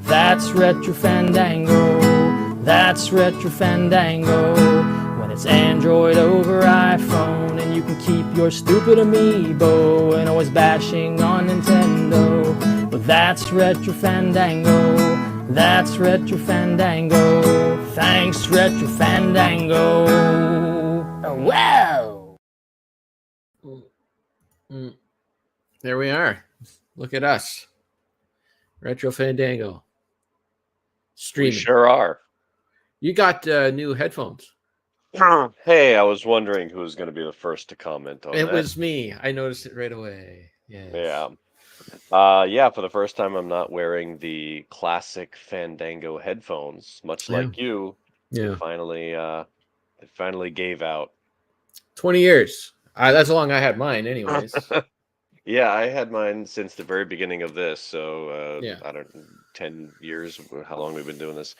That's Retro Fandango. That's Retro Fandango. When it's Android over iPhone, and you can keep your stupid amiibo and always bashing on Nintendo. But that's Retro Fandango. That's Retro Fandango. Thanks, Retro Fandango. Oh, wow. There we are. Look at us. Retro Fandango. Streaming. We sure are. You got new headphones. Hey, I was wondering who was going to be the first to comment on that. It was me. I noticed it right away. Yes. Yeah. For the first time, I'm not wearing the classic Fandango headphones. Much like you, Yeah. They finally gave out. 20 years. That's how long I had mine, anyways. Yeah, I had mine since the very beginning of this. So Yeah. I don't 10 years. How long we've been doing this?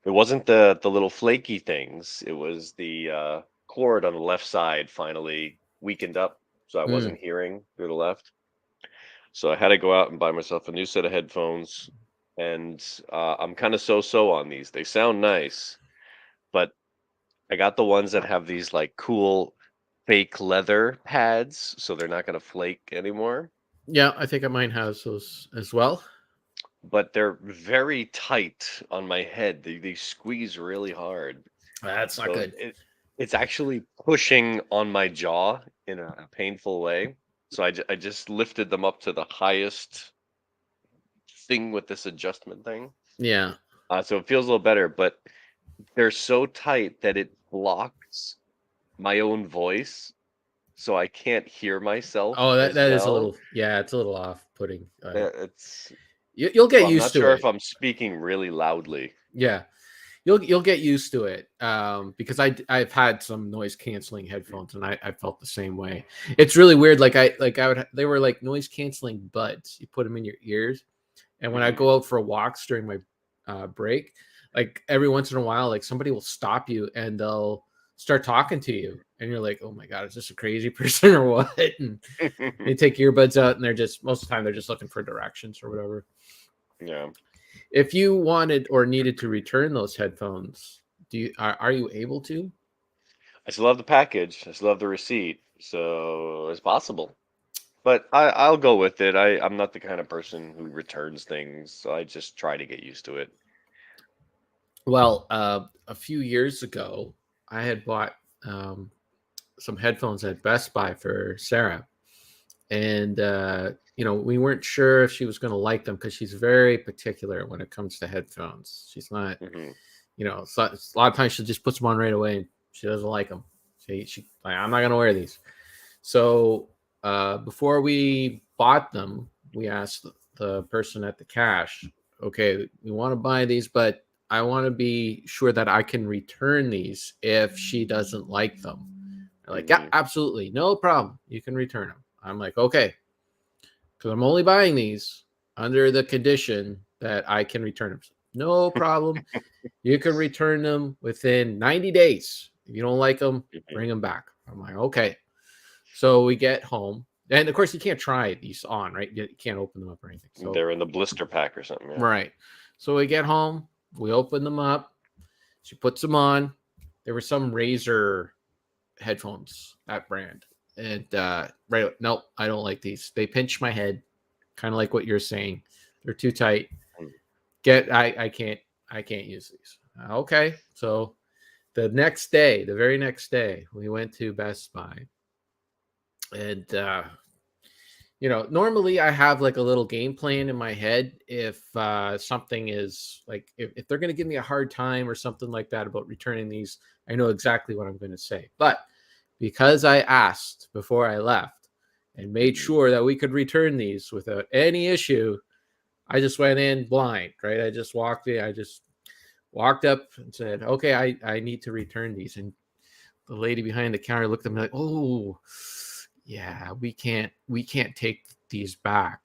It wasn't the little flaky things. It was the cord on the left side finally weakened up, so I wasn't hearing through the left. So I had to go out and buy myself a new set of headphones, and I'm kind of so-so on these. They sound nice, but I got the ones that have these like cool fake leather pads, so they're not going to flake anymore. Yeah, I think mine has those as well. But they're very tight on my head. They squeeze really hard. That's not good. It's actually pushing on my jaw in a painful way. So I just lifted them up to the highest thing with this adjustment thing. Yeah. So it feels a little better, but they're so tight that it blocks my own voice, so I can't hear myself. Oh, that is a little. Yeah, it's a little off-putting. It's. You'll get used to it. I'm not sure if I'm speaking really loudly. Yeah, you'll get used to it because I've had some noise canceling headphones and I felt the same way. It's really weird. They were like noise canceling buds. You put them in your ears, and when I go out for walks during my break, like every once in a while, like somebody will stop you and they'll start talking to you, and you're like, oh my god, is this a crazy person or what? And they take earbuds out and they're just most of the time they're just looking for directions or whatever. Yeah. If you wanted or needed to return those headphones, are you able to? I still have the package. I still have the receipt, so it's possible. But I'll go with it. I'm not the kind of person who returns things, so I just try to get used to it. Well, a few years ago, I had bought some headphones at Best Buy for Sarah, and we weren't sure if she was going to like them because she's very particular when it comes to headphones. She's not, so a lot of times she just puts them on right away and she doesn't like them. I'm not going to wear these. So before we bought them, we asked the person at the cash, okay, we want to buy these, but I want to be sure that I can return these if she doesn't like them. They're like, yeah, absolutely, no problem. You can return them. I'm like, okay, because I'm only buying these under the condition that I can return them. No problem. You can return them within 90 days. If you don't like them, bring them back. I'm like, okay. So we get home. And, of course, you can't try these on, right? You can't open them up or anything. So, they're in the blister pack or something. Yeah. Right. So we get home. We open them up. She puts them on. There were some Razer headphones, that brand. And nope, I don't like these. They pinch my head, kind of like what you're saying. They're too tight. I can't use these. Okay, so the very next day, we went to Best Buy, and normally I have like a little game plan in my head if something is like if they're going to give me a hard time or something like that about returning these, I know exactly what I'm going to say, but because I asked before I left and made sure that we could return these without any issue, I just went in blind, right? I just walked up and said, okay, I need to return these. And the lady behind the counter looked at me like, oh, yeah, we can't take these back.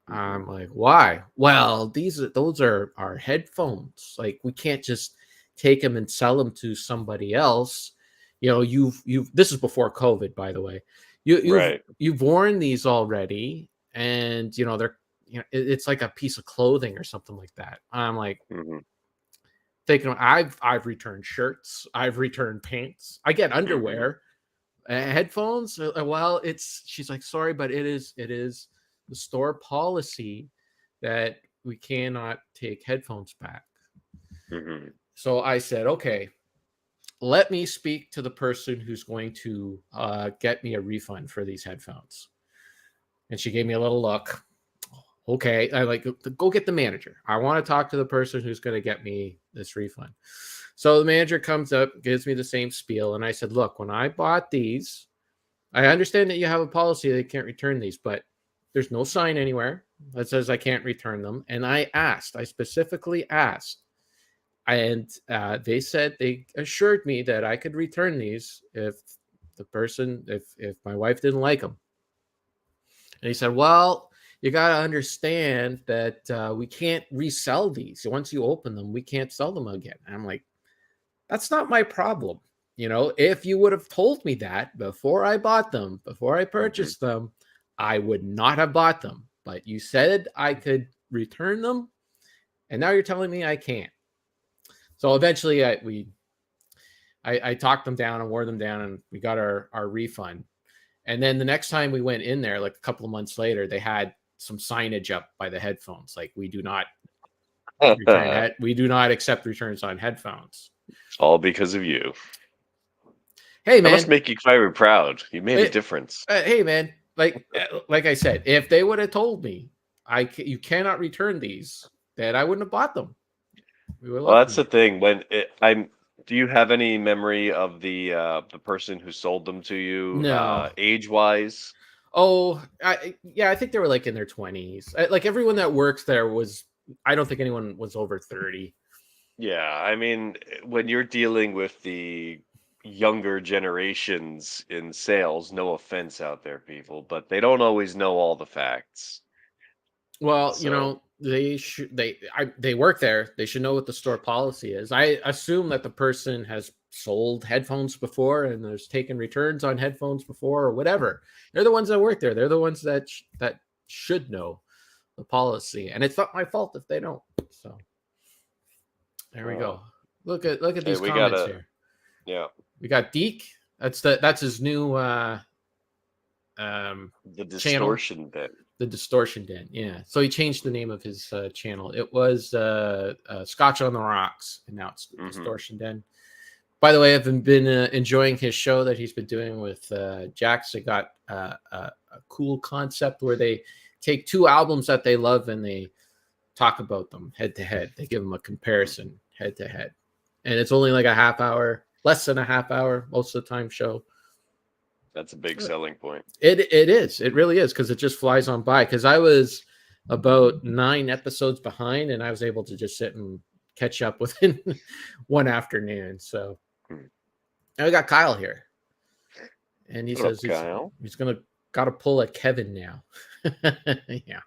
I'm like, why? Well, those are our headphones. Like, we can't just take them and sell them to somebody else. This is before COVID, by the way. You've worn these already, and they're it's like a piece of clothing or something like that. I'm like Mm-hmm. thinking, I've returned shirts, I've returned pants, I get Mm-hmm. underwear, headphones. Well, she's like, sorry, but it is the store policy that we cannot take headphones back. Mm-hmm. So I said, okay, let me speak to the person who's going to get me a refund for these headphones. And she gave me a little look. Okay, I like, go get the manager. I want to talk to the person who's going to get me this refund. So the manager comes up, gives me the same spiel, and I said, look, when I bought these, I understand that you have a policy that you can't return these, but there's no sign anywhere that says I can't return them. And I specifically asked, and they assured me that I could return these if if my wife didn't like them. And he said, well, you got to understand that we can't resell these. Once you open them, we can't sell them again. And I'm like, that's not my problem. If you would have told me that before I bought them, before I purchased them, I would not have bought them. But you said I could return them, and now you're telling me I can't. So eventually, I talked them down and wore them down, and we got our refund. And then the next time we went in there, like a couple of months later, they had some signage up by the headphones, like we do not we do not accept returns on headphones. All because of you. Hey, That must man. make you very proud. You made a Hey, difference. hey, man. Like I said, if they would have told me you cannot return these, then I wouldn't have bought them. We would have Well, left that's them the thing. Do you have any memory of the person who sold them to you, No. age wise? Oh, yeah, I think they were like in their 20s. Like everyone that works there I don't think anyone was over 30. Yeah, I mean, when you're dealing with the younger generations in sales, no offense out there, people, but they don't always know all the facts. Well, So, they work there. They should know what the store policy is. I assume that the person has sold headphones before and there's taken returns on headphones before or whatever. They're the ones that work there. They're the ones that should know the policy, and it's not my fault if they don't. So there we go. uh, Look at hey, these comments here. yeah, We got Deke. That's his new the channel. distortion bit. The Distortion Den, yeah. So he changed the name of his channel. It was Scotch on the Rocks, and now it's the Hmm. Distortion Den. By the way, I've been enjoying his show that he's been doing with Jax. They got a cool concept where they take two albums that they love and they talk about them head to head. They give them a comparison head to head, and it's only like a half hour, less than a half hour most of the time show. That's a big selling point. It is. It really is, because it just flies on by. Because I was about 9 episodes behind, and I was able to just sit and catch up within one afternoon. So Hmm. now we got Kyle here, and he What up, says Kyle? he's got to pull a Kevin now. Yeah,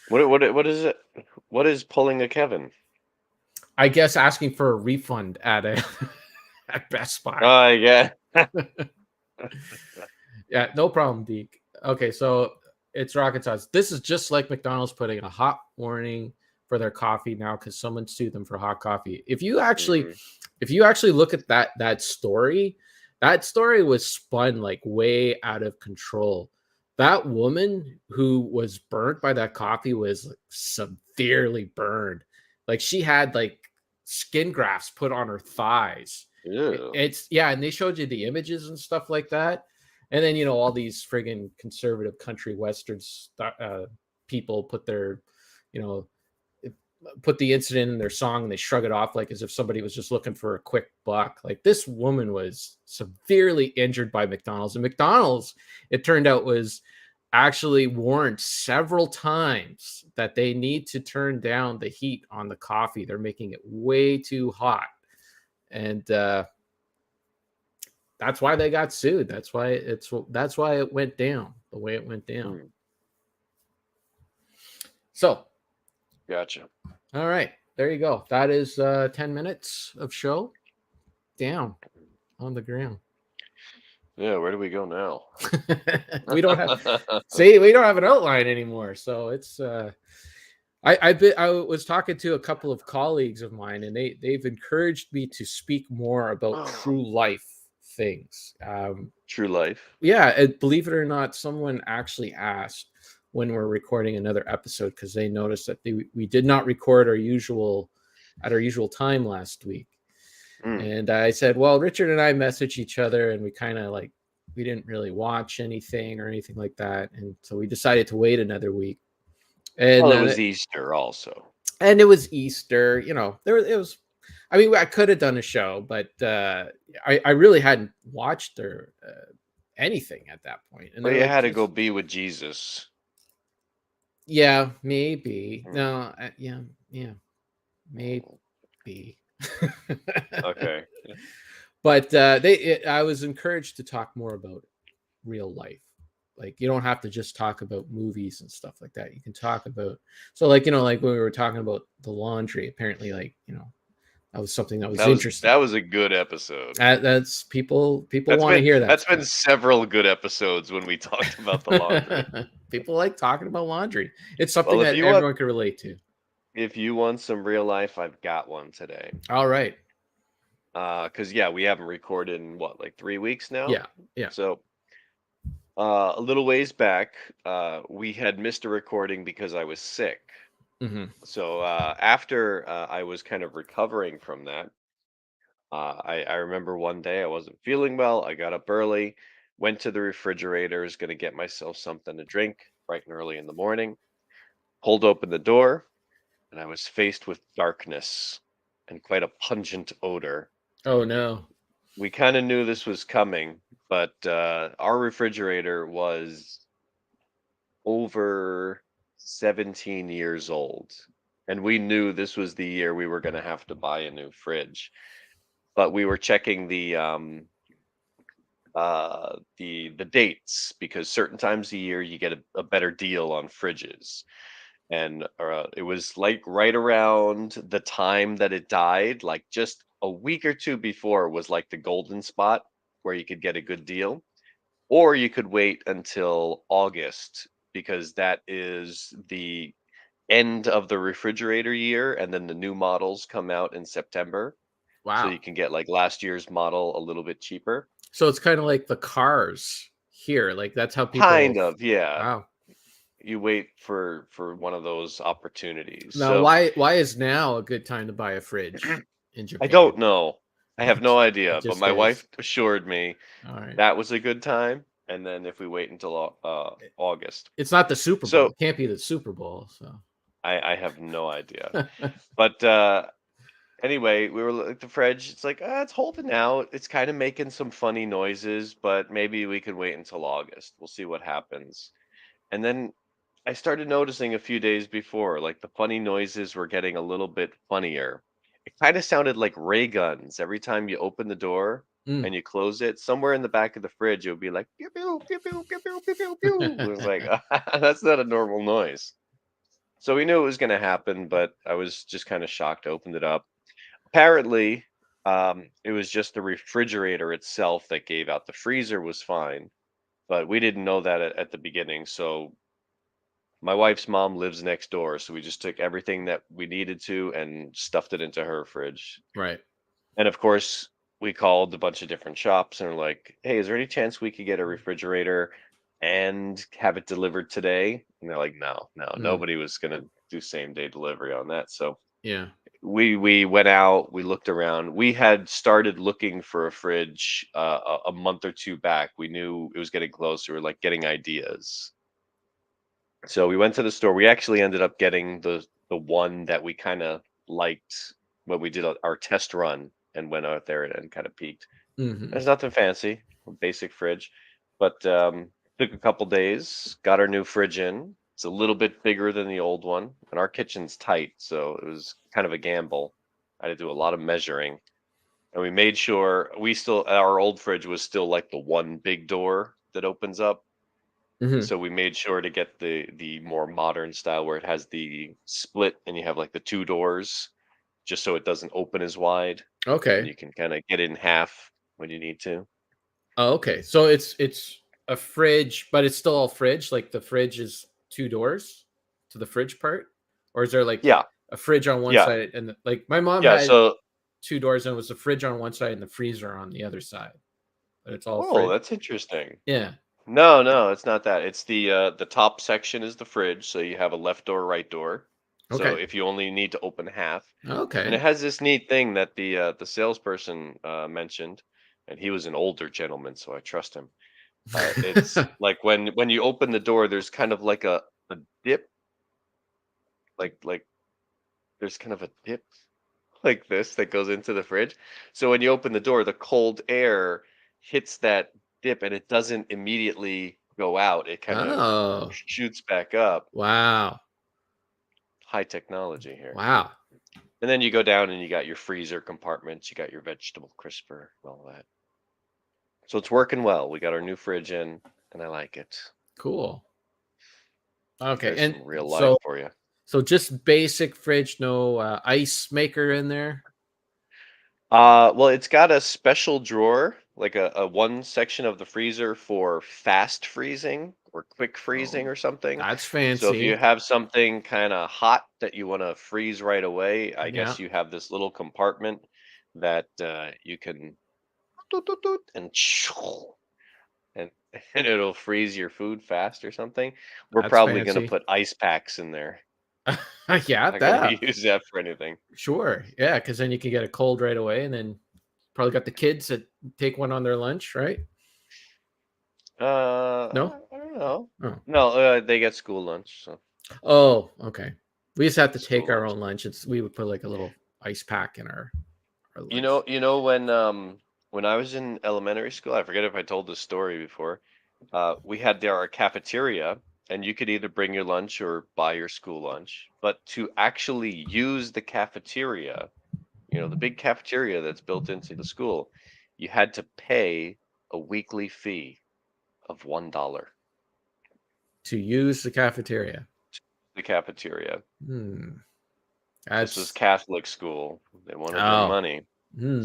What is it? What is pulling a Kevin? I guess asking for a refund at at Best Buy. Yeah. Yeah, no problem, Deke. Okay, so it's rocket science. This is just like McDonald's putting a hot warning for their coffee now because someone sued them for hot coffee. If you actually look at that story was spun like way out of control. That woman who was burnt by that coffee was like severely burned. Like she had like skin grafts put on her thighs. Ew. It's and they showed you the images and stuff like that. And then all these friggin' conservative country westerns people put their, you know, put the incident in their song and they shrug it off like as if somebody was just looking for a quick buck. Like this woman was severely injured by McDonald's, and McDonald's, it turned out, was actually warned several times that they need to turn down the heat on the coffee. They're making it way too hot. And that's why they got sued. That's why it went down the way it went down. Hmm. So, Gotcha. all right, there you go. That is 10 minutes of show down on the ground. Yeah, where do we go now? We don't have see, we don't have an outline anymore. So it's I was talking to a couple of colleagues of mine, and they've encouraged me to speak more about true life things. True life. Yeah, and believe it or not, someone actually asked when we're recording another episode because they noticed that we did not record our usual time last week. Mm. And I said, well, Richard and I messaged each other, and we kind of like we didn't really watch anything or anything like that, and so we decided to wait another week. Well, And it was Easter also. it was Easter. It was. I mean, I could have done a show, but I really hadn't watched or anything at that point. And But they're you like, had to go be with Jesus. yeah, maybe. Mm. No, yeah, maybe. Okay. But I was encouraged to talk more about real life. Like you don't have to just talk about movies and stuff like that. You can talk about like like when we were talking about the laundry. Apparently, that was something that was interesting. That was a good episode. That's people want to hear that. That's been several good episodes when we talked about the laundry. People like talking about laundry. It's something Well, that everyone can relate to. If you want some real life, I've got one today. All right. Because we haven't recorded in what, like 3 weeks now? Yeah. So a little ways back, we had missed a recording because I was sick. Mm-hmm. So after I was kind of recovering from that, I remember one day I wasn't feeling well. I got up early, went to the refrigerator, was going to get myself something to drink bright and early in the morning, pulled open the door, and I was faced with darkness and quite a pungent odor. Oh no. We kind of knew this was coming, but our refrigerator was over 17 years old. And we knew this was the year we were going to have to buy a new fridge. But we were checking the dates because certain times a year you get a better deal on fridges. And it was like right around the time that it died, like just a week or two before was like the golden spot where you could get a good deal, or you could wait until August because that is the end of the refrigerator year, and then the new models come out in September. So Wow. you can get like last year's model a little bit cheaper. So it's kind of like the cars here. Like that's how people. Kind of, yeah. Wow. You wait for one of those opportunities. Now, So why is now a good time to buy a fridge in I Japan? don't know. I have no It idea, but just my is. wife assured me All right. that was a good time. And then if we wait until August, It's not the Super Bowl. so It can't be the Super Bowl. So I have no idea. But anyway, we were at the fridge. It's like it's holding out. It's kind of making some funny noises, but maybe we could wait until August. We'll see what happens. And then I started noticing a few days before, like the funny noises were getting a little bit funnier. It kind of sounded like ray guns every time you open the door and you close it. Somewhere in the back of the fridge, it would be like pew pew pew pew pew pew pew pew pew. It was like that's not a normal noise. So we knew it was going to happen, but I was just kind of shocked. Opened it up. Apparently, it was just the refrigerator itself that gave out. The freezer was fine, but we didn't know that at the beginning. So my wife's mom lives next door, so we just took everything that we needed to and stuffed it into her fridge. right. And of course, we called a bunch of different shops and were like, "Hey, is there any chance we could get a refrigerator and have it delivered today?" And they're like, "No, nobody was gonna do same day delivery on that." So Yeah. we went out, we looked around. We had started looking for a fridge a month or two back. We knew it was getting close. We were like getting ideas. So we went to the store. We actually ended up getting the one that we kind of liked when we did our test run and went out there and kind of peeked. Mm-hmm. There's nothing fancy, a basic fridge, but took a couple days, got our new fridge in. It's a little bit bigger than the old one, and our kitchen's tight, so it was kind of a gamble. I had to do a lot of measuring, and we made sure our old fridge was still like the one big door that opens up. Mm-hmm. So we made sure to get the more modern style where it has the split and you have like the two doors, just so it doesn't open as wide and Okay. you can kind of get it in half when you need to. Oh, okay. So it's a fridge, but it's still a fridge. Like the fridge is two doors to the fridge part, or is there like Yeah, a fridge on one yeah, side and like my mom yeah. had So, two doors and it was a fridge on one side and the freezer on the other side, but it's all oh, fridge. that's interesting. Yeah. No, no, it's not that. It's the top section is the fridge, so you have a left door, right door. So Okay. if you only need to open half, and it Okay. has this neat thing that the salesperson mentioned, and he was an older gentleman, so I trust him. It's like when you open the door, there's kind of like a dip, like there's kind of a dip like this that goes into the fridge. So when you open the door, the cold air hits that dip and it doesn't immediately go out. It kind of Oh, shoots back up. wow. High technology here. Wow. And then you go down and you got your freezer compartments, you got your vegetable crisper and all that. So it's working well. We got our new fridge in and I like it. Cool. Okay. There's And some real life so for you. so just basic fridge, no ice maker in there. Well, it's got a special drawer, like a one section of the freezer for fast freezing or quick freezing Oh, or something. that's So if you fancy. have something kind of hot that you want to freeze right away, I Yeah, guess you have this little compartment that you can toot, toot, toot, and and and it'll freeze your food fast or something. We're that's probably gonna fancy. put ice packs in there. Yeah, Not gonna that use that for anything. sure. Yeah, because then you can get a cold right away, and then probably got the kids that take one on their lunch, right? No. I don't know. Oh. No, they get school lunch, so Oh, okay. We just have to take school our lunch. own lunch. It's we would put like a little ice pack in our You lunch. know, when I was in elementary school, I forget if I told this story before. We had our cafeteria, and you could either bring your lunch or buy your school lunch. But to actually use the cafeteria, the big cafeteria that's built into the school, you had to pay a weekly fee of $1. To use the cafeteria. The cafeteria. Hmm. This was That's Catholic school. They wanted their oh. money. Hmm.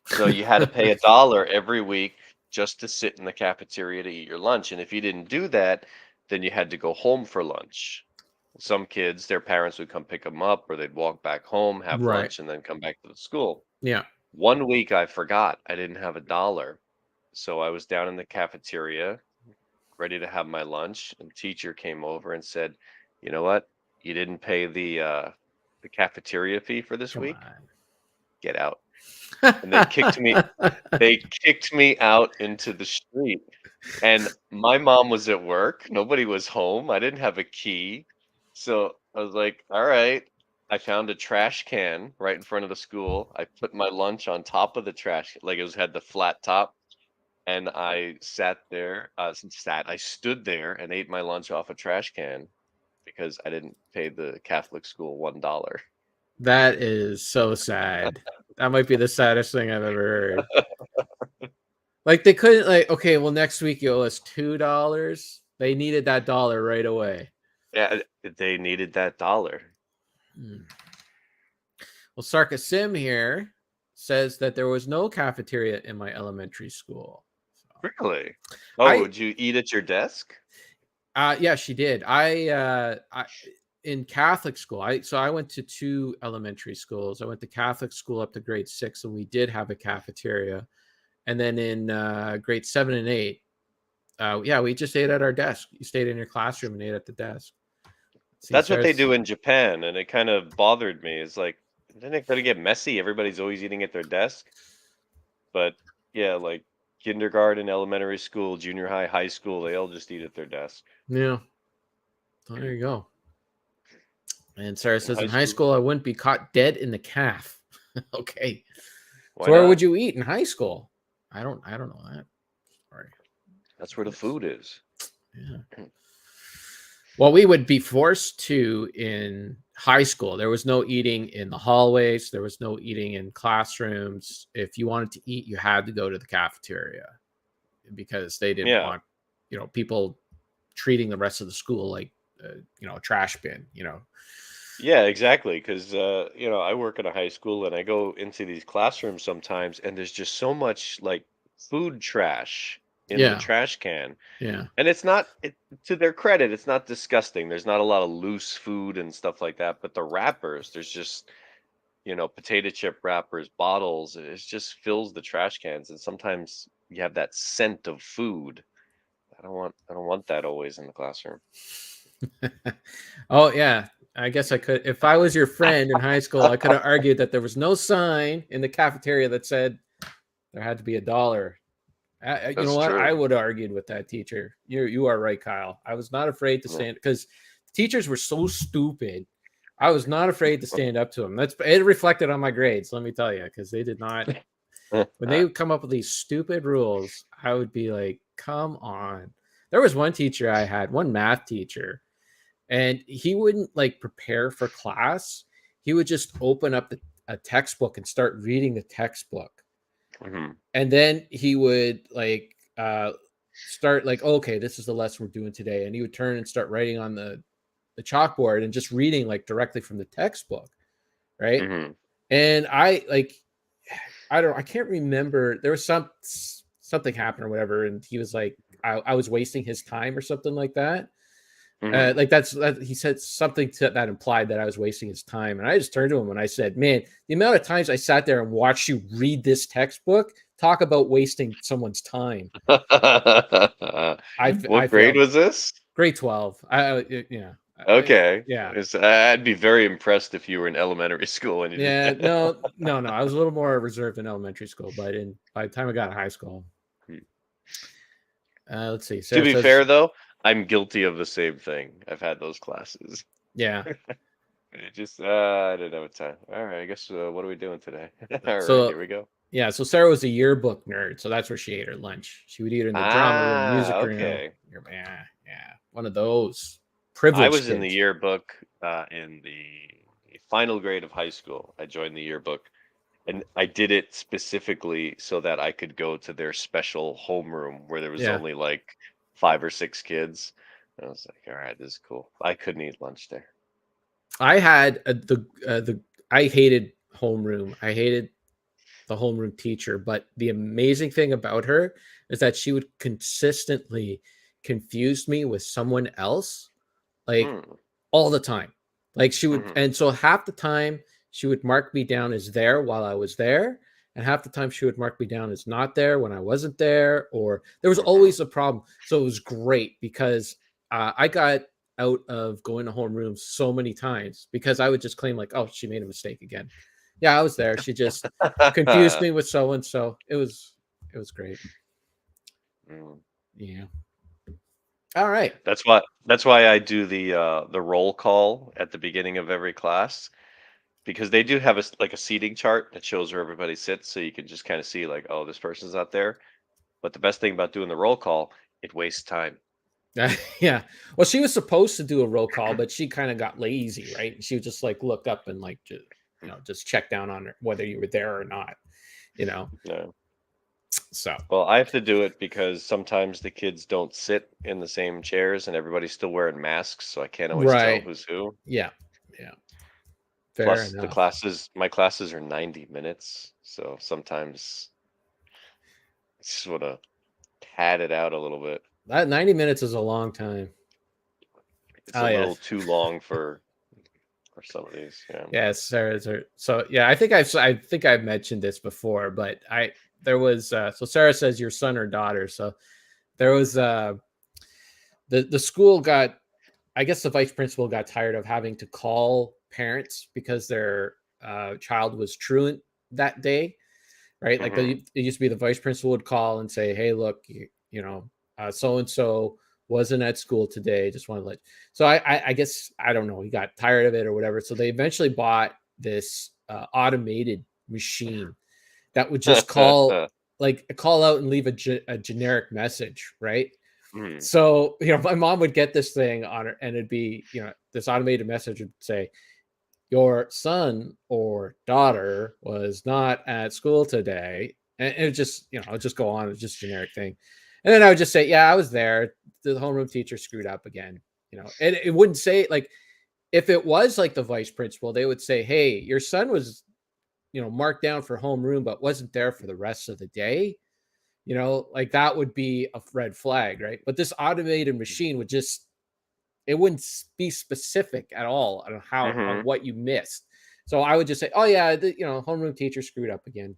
So you had to pay $1 every week just to sit in the cafeteria to eat your lunch. And if you didn't do that, then you had to go home for lunch. Some kids, their parents would come pick them up, or they'd walk back home, have Right. lunch, and then come back to the school. Yeah. One week I forgot I didn't have $1. So I was down in the cafeteria ready to have my lunch, and teacher came over and said, "You know what? You didn't pay the cafeteria fee for this Come week. on. Get out." And they kicked me out into the street, and my mom was at work, nobody was home, I didn't have a key, so I was like, "Alright." I found a trash can right in front of the school, I put my lunch on top of the trash like, had the flat top, and I sat there, I stood there and ate my lunch off a trash can because I didn't pay the Catholic school $1. That is so sad. That might be the saddest thing I've ever heard. Like they couldn't like, okay, well next week you owe us $2. They needed that dollar right away. Yeah, they needed that dollar. Hmm. Well, Sarka Sim here says that there was no cafeteria in my elementary school. So, Really? Oh, I would you eat at your desk? yeah, she did. I in Catholic school. I went to two elementary schools. I went to Catholic school up to grade 6 and we did have a cafeteria. And then in grade 7 and 8, yeah, we just ate at our desk. You stayed in your classroom and ate at the desk. See, That's what they Sarah's do in Japan, and it kind of bothered me. It's like, isn't it gonna get messy? Everybody's always eating at their desk. But yeah, like kindergarten, elementary school, junior high, high school, they all just eat at their desk. yeah. So there you go. And Sarah In says, high in high school, school, I wouldn't be caught dead in the calf. Okay. why So where not? would you eat in high school? I don't know that. Sorry. That's where the food is. Yeah. Well, we would be forced to in high school. There was no eating in the hallways. There was no eating in classrooms. If you wanted to eat, you had to go to the cafeteria because they didn't Yeah. want, people treating the rest of the school like, a trash bin. Yeah, exactly. Because I work at a high school and I go into these classrooms sometimes, and there's just so much like food trash in the Yeah. trash can. Yeah. And it's not, to their credit, it's not disgusting. There's not a lot of loose food and stuff like that. But the wrappers, there's just, potato chip wrappers, bottles. It just fills the trash cans. And sometimes you have that scent of food. I don't want that always in the classroom. Oh yeah. I guess I could, if I was your friend in high school, I could have argued that there was no sign in the cafeteria that said there had to be $1. You know That's what? I true. would have argued with that teacher. You are right, Kyle. I was not afraid to stand because teachers were so stupid. I was not afraid to stand up to them. It reflected on my grades, let me tell you, because they did not. When they would come up with these stupid rules, I would be like, "Come on!" There was one teacher I had, one math teacher, and he wouldn't like prepare for class. He would just open up a textbook and start reading the textbook, Mhm. and then he would like start like, okay, this is the lesson we're doing today, and he would turn and start writing on the chalkboard and just reading like directly from the textbook, right? Mhm. And I can't remember, there was something happened or whatever, and he was like, I was wasting his time or something like that. Mhm. Like he said something that implied that I was wasting his time, and I just turned to him and I said, "Man, the amount of times I sat there and watched you read this textbook, talk about wasting someone's time." I What grade failed. was this? Grade 12. Yeah, Okay. yeah, I'd be very impressed if you were in elementary school and you did yeah. that. No, no, no. I was a little more reserved in elementary school, but by the time I got to high school, let's see. To Sarah be says, fair, though, I'm guilty of the same thing. I've had those classes. yeah. It just, I didn't have time. All right, I guess, what are we doing today? All right, So here we go. yeah, so Sarah was a yearbook nerd, so that's where she ate her lunch. She would eat it in the drama room, Ah, music room. okay. Yeah, yeah, one of those I privileged was in the kids. yearbook in the final grade of high school. I joined the yearbook, and I did it specifically so that I could go to their special homeroom where there was Yeah, only like 5 or 6 kids. And I was like, all right, this is cool. I couldn't eat lunch there. I had the I hated homeroom. I hated the homeroom teacher, but the amazing thing about her is that she would consistently confuse me with someone else, like Mm, all the time. Like she would, hmm and so half the time she would mark me down as there while I was there, and half the time she would mark me down as not there when I wasn't there, or there was hmm always a problem. So it was great because I got out of going to homeroom so many times because I would just claim like, oh, she made a mistake again. Yeah, I was there. She just confused me with so and so. It was great. Mm. Yeah. All right. That's why I do the roll call at the beginning of every class, because they do have like a seating chart that shows where everybody sits, so you can just kind of see like, oh, this person's not there. But the best thing about doing the roll call, it wastes time. Yeah. Well, she was supposed to do a roll call, but she kind of got lazy, right? She would just like look up and like just check down on whether you were there or not, you know. No. So Well, I have to do it because sometimes the kids don't sit in the same chairs and everybody's still wearing masks, so I can't always tell right. who's who. Yeah. Yeah. Fair Plus, enough. my classes are 90 minutes, so sometimes I just want to pad it out a little bit. That 90 minutes is a long time. It's a Oh little yes. too long for some of these. Yeah. Yes, Sarah's her. So yeah, I think I've mentioned this before, but there was so Sarah says your son or daughter. So there was the school got, I guess the vice principal got tired of having to call parents because their child was truant that day, right? Like hmm it used to be the vice principal would call and say, "Hey, look, so and so wasn't at school today. Just want to let." So I guess I don't know. He got tired of it or whatever. So they eventually bought this automated machine that would just call out and leave a generic message, right? hmm So, my mom would get this thing on her and it'd be, this automated message would say, your son or daughter was not at school today. And it would just, it would just go on. It was just a generic thing. And then I would just say, yeah, I was there. The homeroom teacher screwed up again, and it wouldn't say like, if it was like the vice principal, they would say, hey, your son was, marked down for homeroom, but wasn't there for the rest of the day. Like that would be a red flag, right? But this automated machine would just, it wouldn't be specific at all on on Hmm. what you missed. So I would just say, oh yeah, homeroom teacher screwed up again.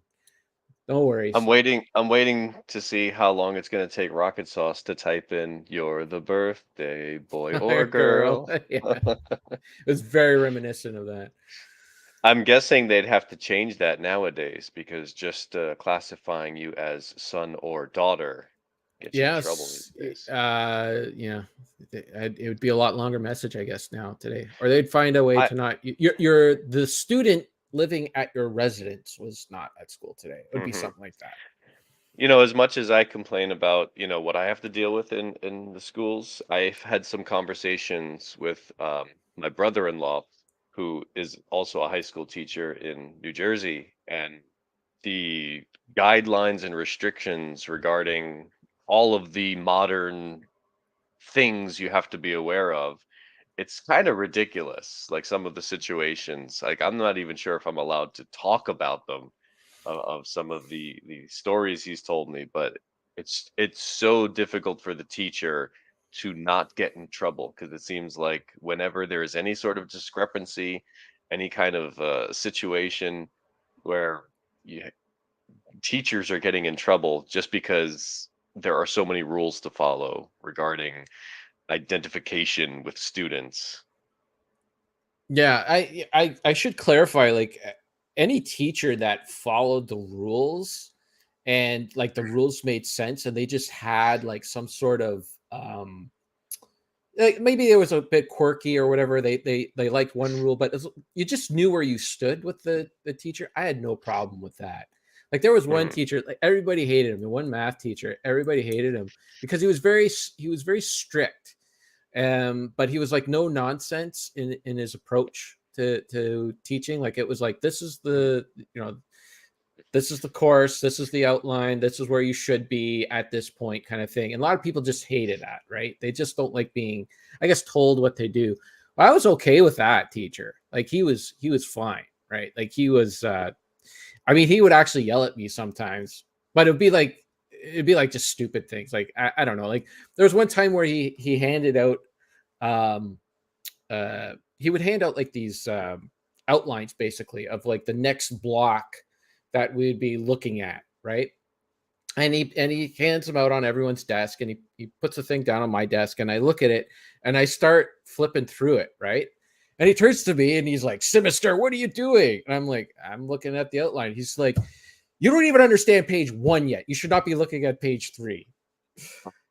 No I'm worries. waiting. I'm waiting to see how long it's going to take Rocket Sauce to type in "You're the birthday boy or Girl. girl." Yeah. It was very reminiscent of that. I'm guessing they'd have to change that nowadays because just classifying you as son or daughter gets you in trouble these Yes. days. Yeah. It would be a lot longer message, I guess, now today. Or they'd find a way I to not, you're the student living at your residence was not at school today. It would be hmm something like that. As much as I complain about, what I have to deal with in the schools, I've had some conversations with my brother-in-law, who is also a high school teacher in New Jersey, and the guidelines and restrictions regarding all of the modern things you have to be aware of, it's kind of ridiculous. Like some of the situations, like I'm not even sure if I'm allowed to talk about them of some of the stories he's told me, but it's so difficult for the teacher to not get in trouble because it seems like whenever there is any sort of discrepancy, any kind of situation where you, teachers are getting in trouble just because there are so many rules to follow regarding identification with students. Yeah, I should clarify, like, any teacher that followed the rules and like the rules made sense and they just had like some sort of like maybe it was a bit quirky or whatever. They liked one rule, but you just knew where you stood with the teacher. I had no problem with that. Like there was one Mhm. teacher, like everybody hated him. The one math teacher, everybody hated him because he was very strict. But he was like no nonsense in his approach to teaching. Like it was like this is this is the course, this is the outline, this is where you should be at this point, kind of thing. And a lot of people just hated that, right? They just don't like being, I guess, told what they do. Well, I was okay with that teacher. Like he was fine, right? Like he was I mean, he would actually yell at me sometimes, but it'd be like just stupid things. Like I don't know. Like there was one time where he handed out um he would hand out like these outlines basically of like the next block that we'd be looking at, right? And he hands them out on everyone's desk, and he puts the thing down on my desk, and I look at it and I start flipping through it, right? And he turns to me and he's like, Sinister, what are you doing? And I'm like, I'm looking at the outline. He's like, you don't even understand page 1 yet. You should not be looking at page 3.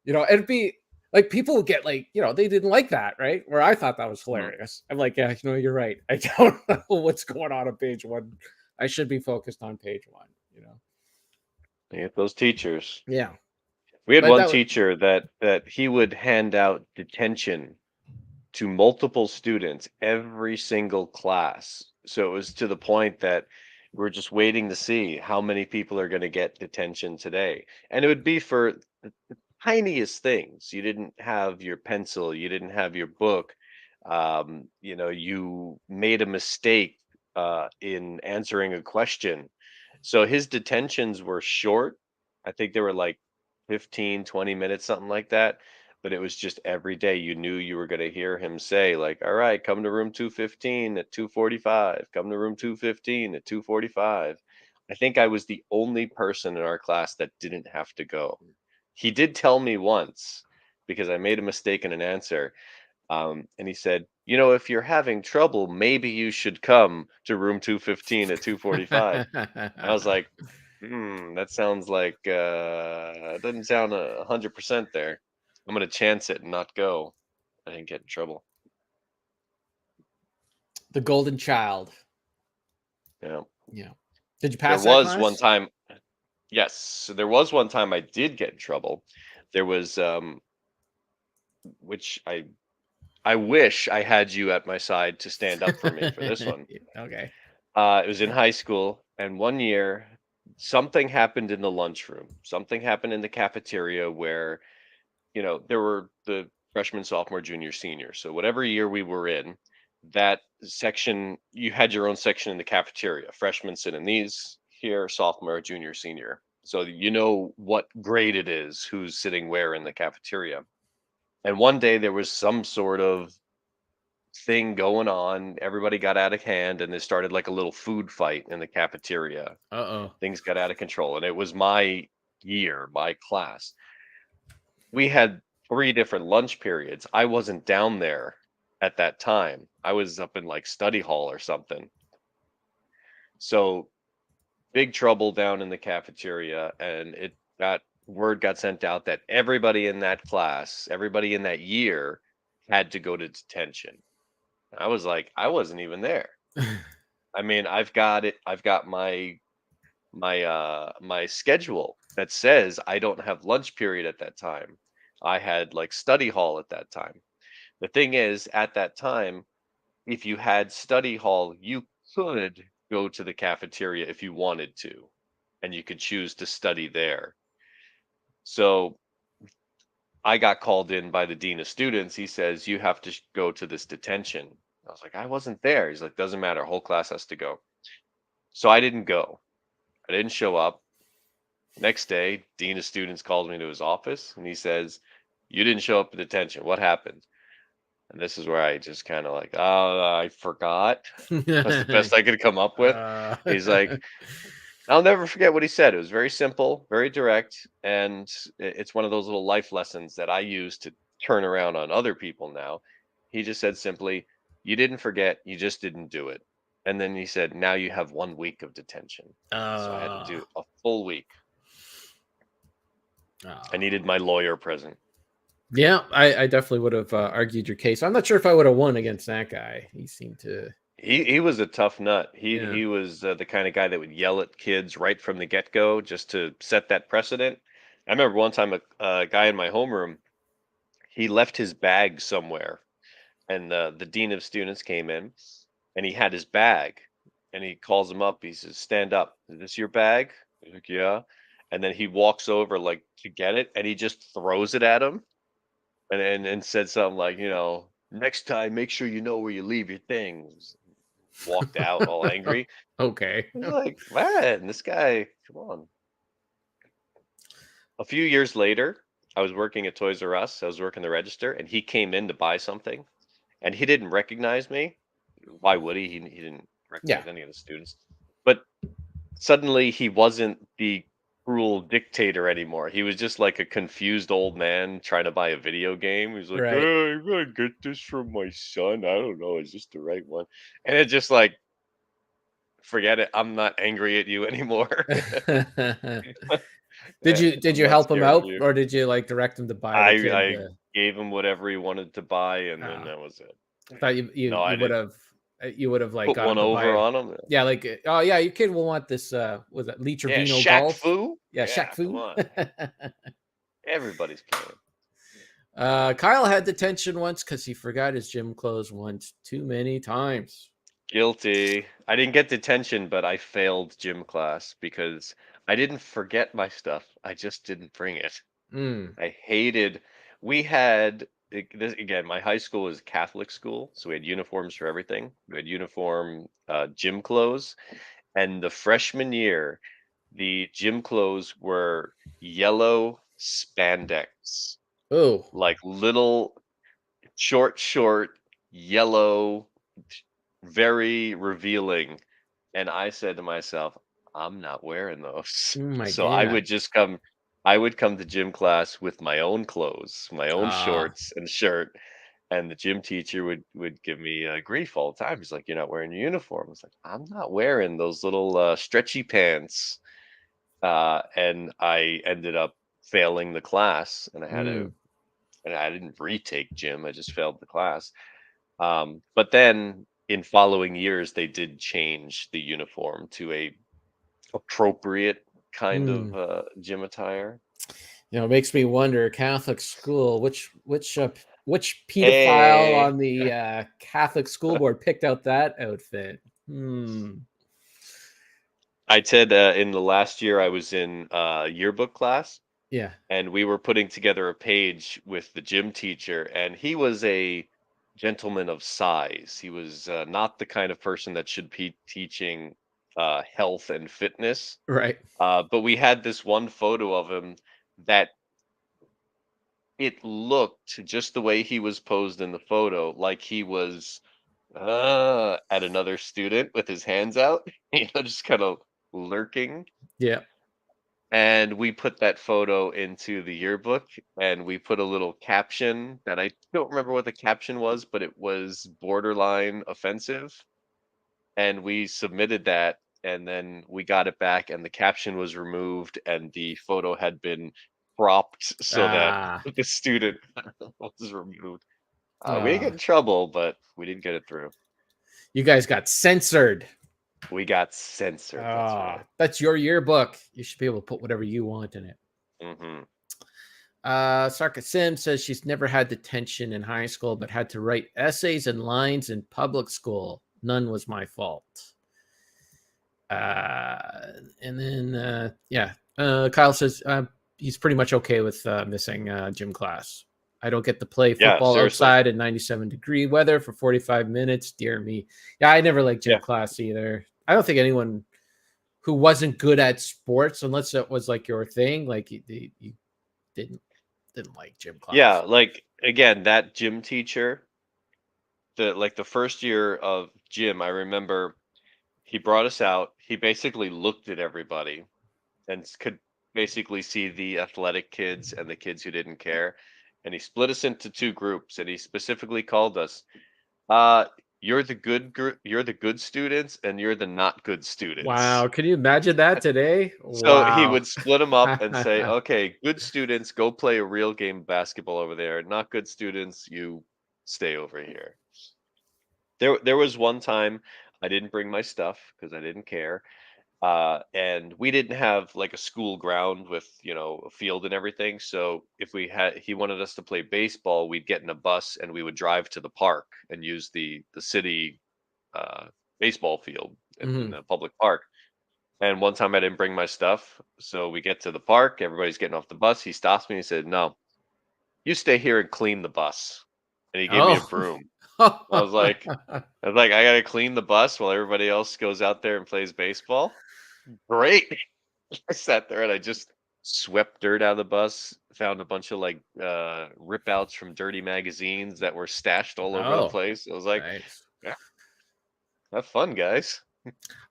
It'd be like people would get like, they didn't like that, right? Where I thought that was Mhm. hilarious. I'm like, yeah, you're right. I don't know what's going on page 1. I should be focused on page 1. They get those teachers. Yeah. We had But one that was teacher that he would hand out detention to multiple students every single class. So it was to the point that we're just waiting to see how many people are going to get detention today. And it would be for the tiniest things. You didn't have your pencil, you didn't have your book. You made a mistake in answering a question. So his detentions were short. I think they were like 15, 20 minutes, something like that, but it was just every day you knew you were going to hear him say like, all right, come to room 215 at 2:45, come to room 215 at 2:45. I think I was the only person in our class that didn't have to go. He did tell me once because I made a mistake in an answer, and he said, if you're having trouble, maybe you should come to room 215 at 2:45. I was like, that sounds like doesn't sound 100% there. I'm gonna chance it and not go. I didn't get in trouble. the golden child. Yeah. Yeah. Did you There pass that was one class? time, yes, so there was one time I did get in trouble. There was which I wish I had you at my side to stand up for me for this one. Okay. It was in high school, and one year something happened in the lunchroom. Something happened in the cafeteria where there were the freshman, sophomore, junior, senior. So whatever year we were in, that section, you had your own section in the cafeteria. Freshmen sit in these here, sophomore, junior, senior. so you know what grade it is, who's sitting where in the cafeteria. And one day there was some sort of thing going on. Everybody got out of hand, and they started like a little food fight in the cafeteria. Uh-oh. Things got out of control, and it was my year, my class. We had 3 different lunch periods. I wasn't down there at that time. I was up in like study hall or something. So big trouble down in the cafeteria, and it got word got sent out that everybody in that class, everybody in that year had to go to detention. I was like, I wasn't even there. I mean, I've got my schedule that says I don't have lunch period at that time. I had like study hall at that time. The thing is, at that time, if you had study hall, you could go to the cafeteria if you wanted to, and you could choose to study there. So I got called in by the dean of students. He says, you have to go to this detention. I was like, I wasn't there. He's like, doesn't matter. Whole class has to go. So I didn't go. I didn't show up. Next day, dean of students calls me to his office and he says, you didn't show up at detention. What happened? And this is where I just kind of like, oh, I forgot. That's the best I could come up with. Uh, He's like, I'll never forget what he said. It was very simple, very direct, and it's one of those little life lessons that I use to turn around on other people now. He just said simply, "You didn't forget, you just didn't do it." And then he said, "Now you have 1 week of detention." So I had to uh, do a full week. I uh, needed my lawyer present. yeah, I definitely would have argued your case. I'm not sure if I would have won against that guy. He seemed to, He was a tough nut. yeah, He was the kind of guy that would yell at kids right from the get go just to set that precedent. I remember one time a guy in my homeroom, he left his bag somewhere, and the dean of students came in, and he had his bag, and he calls him up. He says, "Stand up. Is this your bag?" He's like, "Yeah." And then he walks over like to get it, and he just throws it at him, and said something like, "Next time, make sure you know where you leave your things." Walked out all angry. okay. I was like, man, this guy, come on. A few years later, I was working at Toys R Us. I was working the register, and he came in to buy something, and he didn't recognize me. Why would he? He didn't Yeah, recognize any of the students. But suddenly, he wasn't the cruel dictator anymore. He was just like a confused old man trying to buy a video game. He was like, right. "Oh, I'm gonna get this from my son. I don't know. Is this the right one?" And it just like, forget it. I'm not angry at you anymore. Did I'm you not help him scared of out, you. or did you like direct him to buy the I kid? I gave him whatever he wanted to buy, and then Uh, that was it. I thought No, I you would didn't have like put got one him to over buy, on him. yeah, like, oh yeah, your kid will want this, was that Lee Yeah, Trevino Shaq golf? Fu. Yeah, Shaq Yeah, come Fu. on. Everybody's playing. Kyle had detention once because he forgot his gym clothes once too many times. Guilty. I didn't get detention, but I failed gym class because I didn't forget my stuff. I just didn't bring it. Mm. I hated. We had this again. My high school was a Catholic school, so we had uniforms for everything. We had uniform gym clothes, and the freshman year, the gym clothes were yellow spandex, Oh. like little short yellow, very revealing. And I said to myself, I'm not wearing those. Oh my So god. I would come to gym class with my own clothes, my own Ah. shorts and shirt, and the gym teacher would give me grief all the time. He's like, "You're not wearing your uniform." I was like, "I'm not wearing those little stretchy pants." And I ended up failing the class, and Mm. I didn't retake gym. I just failed the class. But then in following years, they did change the uniform to a appropriate kind of Mm. gym attire. It makes me wonder, Catholic school, which pedophile Hey, on the Catholic school board picked out that outfit? Hmm. I said in the last year I was in yearbook class, Yeah. and we were putting together a page with the gym teacher, and he was a gentleman of size. He was not the kind of person that should be teaching health and fitness. Right. But we had this one photo of him that it looked just the way he was posed in the photo, like he was at another student with his hands out, just kind of lurking. Yeah. And we put that photo into the yearbook and we put a little caption that I don't remember what the caption was, but it was borderline offensive. And we submitted that and then we got it back and the caption was removed and the photo had been cropped so that Ah. the student was removed. We didn't get Uh, in trouble, but we didn't get it through. you guys got censored. We got censored. That's right. That's your yearbook. You should be able to put whatever you want in it. Mm-hmm. Sarka Sim says she's never had detention in high school, but had to write essays and lines in public school. None was my fault. And then, Kyle says he's pretty much okay with missing gym class. I don't get to play football outside in 97-degree weather for 45 minutes. Dear me. Yeah, I never liked gym class either. I don't think anyone who wasn't good at sports, unless it was like your thing, like you didn't like gym class. Yeah, like again, that gym teacher, the first year of gym, I remember he brought us out. He basically looked at everybody and could basically see the athletic kids and the kids who didn't care. And he split us into two groups and he specifically called us, you're the good group, you're the good students and you're the not good students. Wow, can you imagine that today? So he would split them up and say, okay, good students, go play a real game of basketball over there. Not good students, you stay over here. There was one time I didn't bring my stuff because I didn't care. And we didn't have like a school ground with, a field and everything. So if he wanted us to play baseball, we'd get in a bus and we would drive to the park and use the city baseball field in the public park. And one time I didn't bring my stuff. So we get to the park, everybody's getting off the bus. He stops me and he said, no, you stay here and clean the bus. And he gave me a broom. I was like, I gotta clean the bus while everybody else goes out there and plays baseball. Great. I sat there and I just swept dirt out of the bus, found a bunch of like rip outs from dirty magazines that were stashed all over the place. I was like, nice. Yeah, have fun, guys.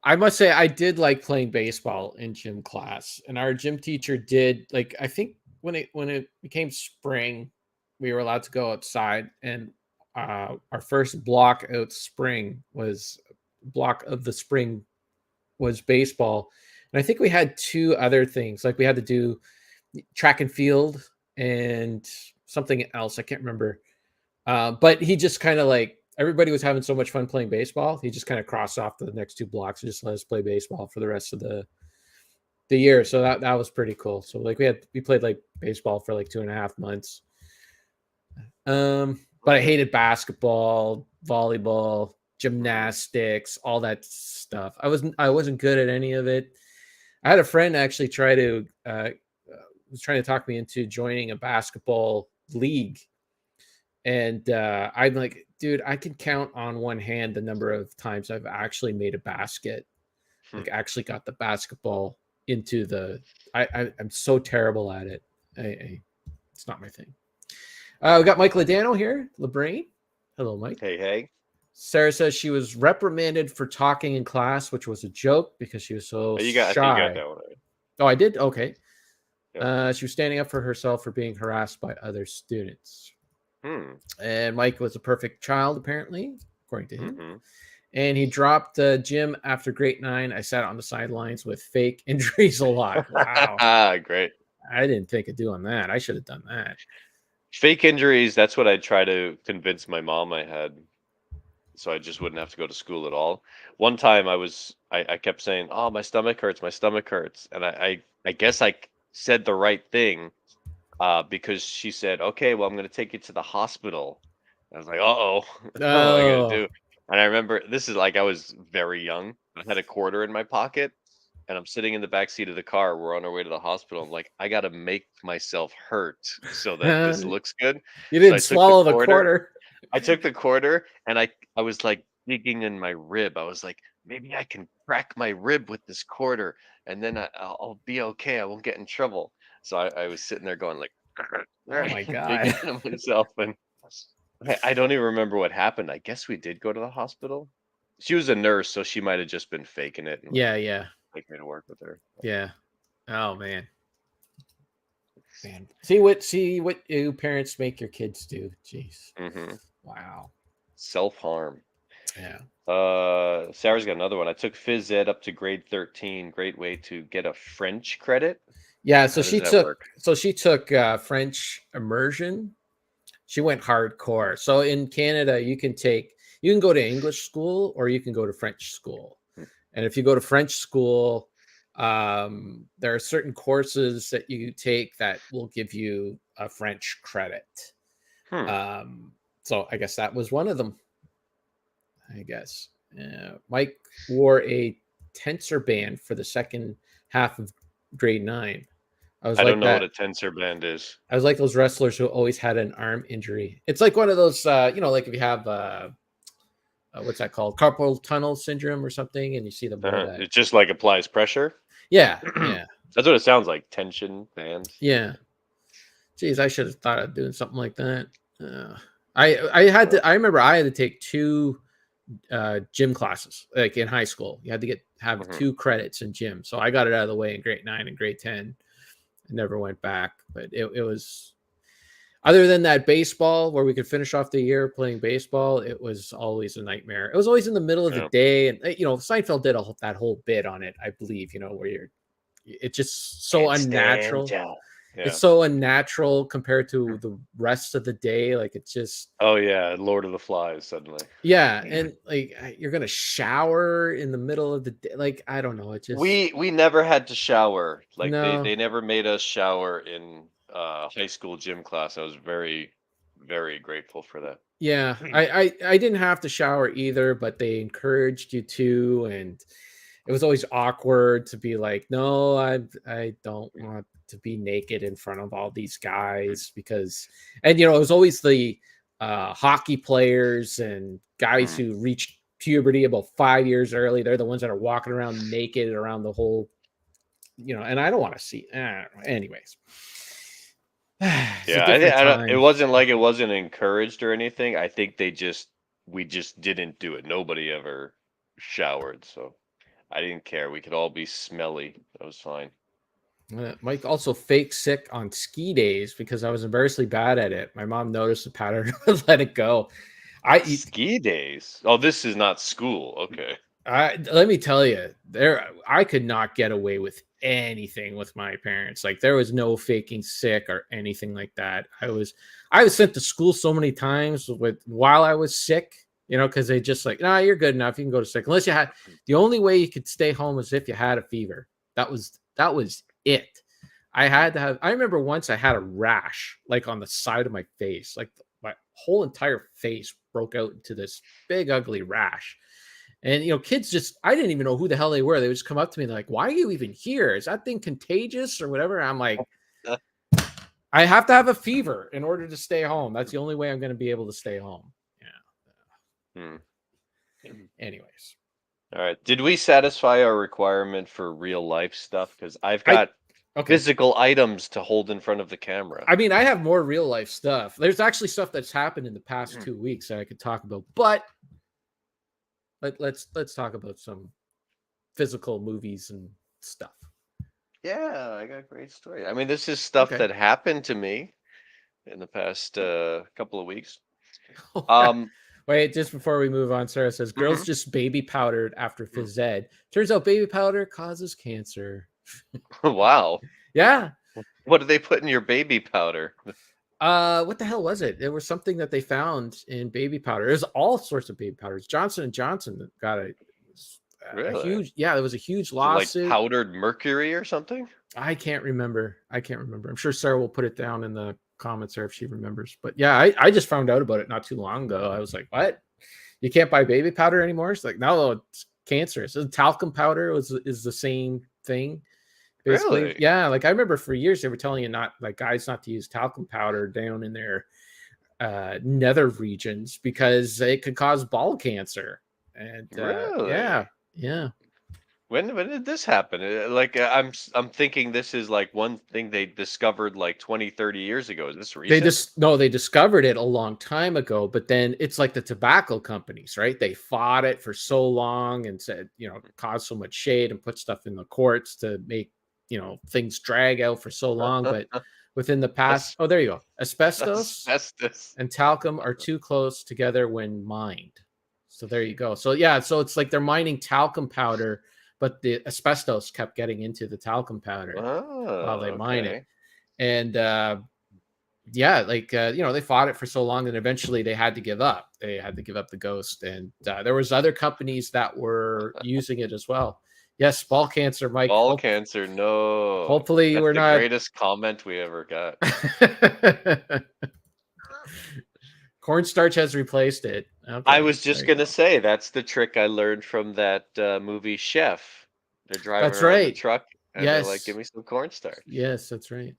I must say I did like playing baseball in gym class, and our gym teacher did like, I think when it became spring, we were allowed to go outside, and our first block of the spring was baseball. And I think we had two other things, like we had to do track and field and something else. I can't remember. But he just kind of like, everybody was having so much fun playing baseball. He just kind of crossed off the next two blocks and just let us play baseball for the rest of the year. So that was pretty cool. So like we played like baseball for like 2.5 months. But I hated basketball, volleyball, gymnastics, all that stuff. I wasn't good at any of it. I had a friend actually was trying to talk me into joining a basketball league. And I'm like, dude, I can count on one hand the number of times I've actually made a basket, like actually got the basketball into the. I'm so terrible at it. It's not my thing. We got Mike Ladano here, LeBrain. Hello, Mike. Hey. Sarah says she was reprimanded for talking in class, which was a joke because she was so shy. I think you got that one right. Oh, I did? Okay. Yeah. She was standing up for herself for being harassed by other students. And Mike was a perfect child, apparently, according to him. And he dropped the gym after grade 9. I sat on the sidelines with fake injuries a lot. Wow. Great. I didn't think of doing that. I should have done that. Fake injuries, that's what I try to convince my mom I had, so I just wouldn't have to go to school at all. One time I kept saying, oh, my stomach hurts. And I guess I said the right thing because she said, okay, well, I'm going to take you to the hospital. I was like, uh-oh, what am I going to do? And I remember, this is like I was very young. I had a quarter in my pocket. And I'm sitting in the back seat of the car. We're on our way to the hospital. I'm like, I got to make myself hurt so that this looks good. You didn't swallow the quarter. I took the quarter and I was like digging in my rib. I was like, maybe I can crack my rib with this quarter, and then I'll be okay. I won't get in trouble. So I was sitting there going like, Oh my making God. fun of myself, and I don't even remember what happened. I guess we did go to the hospital. She was a nurse, so she might have just been faking it and like Yeah. take me to work with her. Yeah. Oh man. Man. See what you parents make your kids do. Jeez. Hmm. Wow. Self-harm. Yeah. Sarah's got another one. I took phys ed up to grade 13. Great way to get a French credit. Yeah. So How does she that took work? so she took French immersion. She went hardcore. So in Canada, you can go to English school or you can go to French school. And if you go to French school, there are certain courses that you take that will give you a French credit. Hmm. So I guess that was one of them. I guess. Mike wore a tensor band for the second half of grade 9. I was I don't like know what that. a tensor band is. I was like those wrestlers who always had an arm injury. It's like one of those, like if you have what's that called, carpal tunnel syndrome or something, and you see them wear that. It just like applies pressure. Yeah, That's yeah, what it sounds like. Tension band. yeah. Geez, I should have thought of doing something like that. I had to. I remember I had to take 2 gym classes like in high school. You had to have Mhm. 2 credits in gym, so I got it out of the way in grade 9 and grade 10. I never went back, but it was. Other than that baseball, where we could finish off the year playing baseball, it was always a nightmare. It was always in the middle of the Yeah. day, and Seinfeld did that whole bit on it, I believe. Where it's just so Can't stand unnatural. ya. It's Yeah. so unnatural compared to the rest of the day. Like it's just Oh yeah, Lord of the Flies suddenly. yeah, and like you're gonna shower in the middle of the day. Like I don't know, it just We never had to shower. Like no. they never made us shower in high school gym class. I was very, very grateful for that. Yeah, I didn't have to shower either, but they encouraged you to, and it was always awkward to be like, no, I don't want to be naked in front of all these guys because, and it was always the hockey players and guys Mm. who reached puberty about 5 years early. They're the ones that are walking around naked around the whole, and I don't want to see. Anyways, it's a Yeah, different I don't, it time. wasn't like it wasn't encouraged or anything. I think we just didn't do it. Nobody ever showered, so I didn't care. We could all be smelly. That was fine. Mike also fake sick on ski days because I was embarrassingly bad at it. My mom noticed the pattern and let it go. I, Ski days. Oh, this is not school. Okay. let me tell you, I could not get away with anything with my parents. Like there was no faking sick or anything like that. I was sent to school so many times while I was sick, because they just like, nah, you're good enough. You can go to sick. Unless the only way you could stay home was if you had a fever. That was it. I remember once I had a rash like on the side of my face, like my whole entire face broke out into this big ugly rash. And kids I didn't even know who the hell they were. They would just come up to me and they're like, "Why are you even here? Is that thing contagious or whatever?" I'm like, "I have to have a fever in order to stay home. That's the only way I'm going to be able to stay home." Yeah. Hmm. Anyways, All right. Did we satisfy our requirement for real life stuff? Because I've I got okay. physical items to hold in front of the camera. I mean, I have more real life stuff. There's actually stuff that's happened in the past 2 weeks that I could talk about, but let's talk about some physical movies and stuff. Yeah, I got a great story. I mean, this is stuff Okay. that happened to me in the past couple of weeks. Um, Wait, just before we move on, Sarah says girls mhm. just baby powdered after phys ed. Turns out baby powder causes cancer. Wow. Yeah. What did they put in your baby powder? What the hell was it? It was something that they found in baby powder. There's all sorts of baby powders. Johnson and Johnson got a Really? huge, yeah, there was a huge Is it like lawsuit. powdered mercury or something? I can't remember. I'm sure Sarah will put it down in the comments there if she remembers. But yeah, I just found out about it not too long ago. I was like, what? You can't buy baby powder anymore? It's like, no, it's cancerous. Talcum powder is the same thing. Basically, Really? yeah. Like I remember for years they were telling you not like guys not to use talcum powder down in their nether regions because it could cause ball cancer. And Really? yeah, Yeah. When did this happen? I'm thinking this is like one thing they discovered like 20, 30 years ago. Is this They recent? just no, they discovered it a long time ago, but then it's like the tobacco companies, right? They fought it for so long and said, caused so much shade and put stuff in the courts to make, things drag out for so long. But within the past, As- oh, there you go. Asbestos Asbestos. and talcum are too close together when mined. So there you go. So yeah, so it's like they're mining talcum powder, but the asbestos kept getting into the talcum powder while they Oh, mine it. okay. And yeah, like they fought it for so long, and eventually they had to give up. They had to give up the ghost, and there was other companies that were using it as well. Yes, ball cancer, Mike. Ball cancer, no. Hopefully, That's we're the not. greatest comment we ever got. Cornstarch has replaced it. I Okay, was there just you gonna go. say that's the trick I learned from that movie Chef. They're driving That's around the right. truck and they're like, "Give Yes, me some cornstarch." yes, that's right.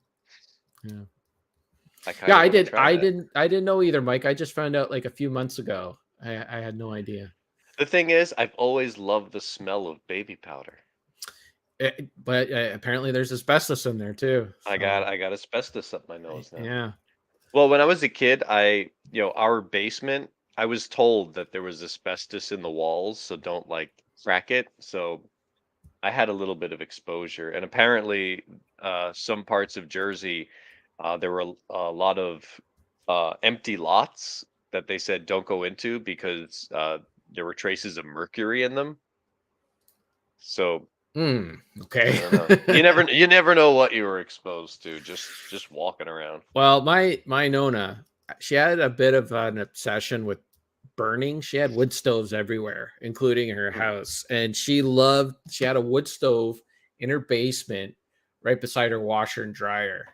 Yeah, I yeah. kind of I want to did. try I that. didn't. I didn't know either, Mike. I just found out like a few months ago. I had no idea. The thing is, I've always loved the smell of baby powder. But apparently, there's asbestos in there too. So I got asbestos up my nose now. yeah. Well, when I was a kid, our basement, I was told that there was asbestos in the walls, so don't like crack it. So I had a little bit of exposure, and apparently, some parts of Jersey, there were a lot of empty lots that they said don't go into because there were traces of mercury in them. So I Okay. don't know. You never know what you were exposed to just walking around. Well, my Nona, she had a bit of an obsession with burning. She had wood stoves everywhere, including her Hmm. house, and she had a wood stove in her basement right beside her washer and dryer.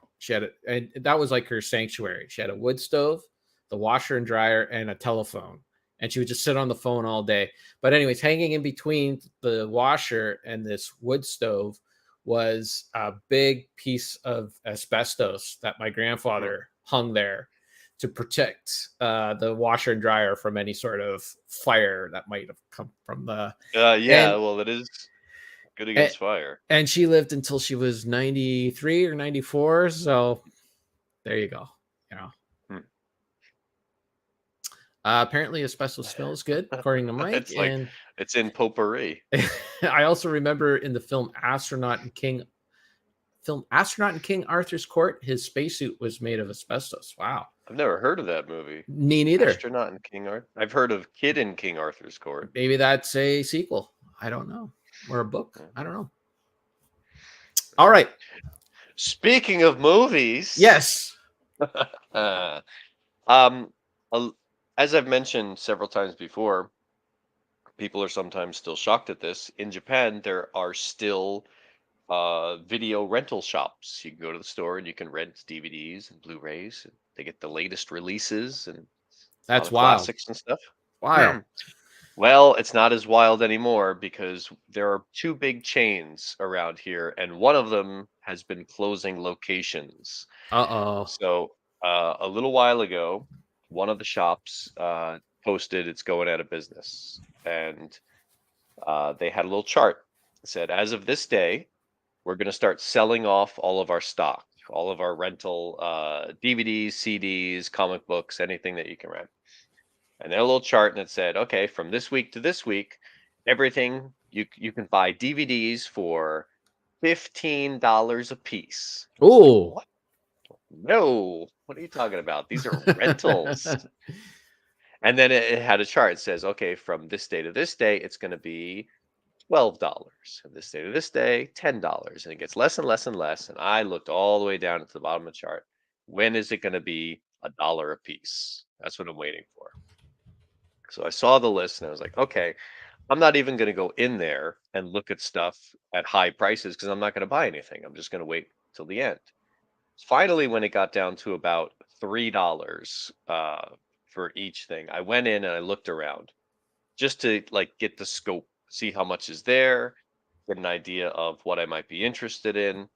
And that was like her sanctuary. She had a wood stove, the washer and dryer, and a telephone. And she would just sit on the phone all day. But anyways, hanging in between the washer and this wood stove was a big piece of asbestos that my Hmm. grandfather hung there to protect the washer and dryer from any sort of fire that might have come from the Yeah, and well, it is good and, against fire. and she lived until she was 93 or 94. So there you go. You know, Hmm. apparently asbestos smells good according to Mike. It's like And it's in potpourri. I also remember in the film Astronaut in King Arthur's Court, his spacesuit was made of asbestos. Wow. I've never heard of that movie. Me neither. Astronaut in King Arthur. I've heard of Kid in King Arthur's Court. Maybe that's a sequel. I don't know. Or a book. Yeah. I don't know. All right. Speaking of movies, Yes. uh, um, al- as I've mentioned several times before, people are sometimes still shocked at this. In Japan, there are still video rental shops. You can go to the store and you can rent DVDs and Blu-rays. And they get the latest releases and a lot That's of wild. classics and stuff. Wild. Well, it's not as wild anymore because there are two big chains around here, and one of them has been closing locations. Uh-oh. So, a little while ago, one of the shops posted it's going out of business, and they had a little chart. It said, as of this day, we're going to start selling off all of our stock, all of our rental DVDs, CDs, comic books, anything that you can rent. And then a little chart, and it said, okay, from this week to this week, everything you can buy DVDs for $15 a piece. I was like, Oh. what? No, what are you talking about? These are rentals. And then it had a chart. It says, okay, from this day to this day, it's going to be $12. And this day to this day, $10. And it gets less and less and less. And I looked all the way down at the bottom of the chart. When is it going to be $1 a piece? That's what I'm waiting for. So I saw the list and I was like, okay, I'm not even going to go in there and look at stuff at high prices because I'm not going to buy anything. I'm just going to wait till the end. Finally, when it got down to about $3 for each thing, I went in and I looked around just to like get the scope, see how much is there, get an idea of what I might be interested in,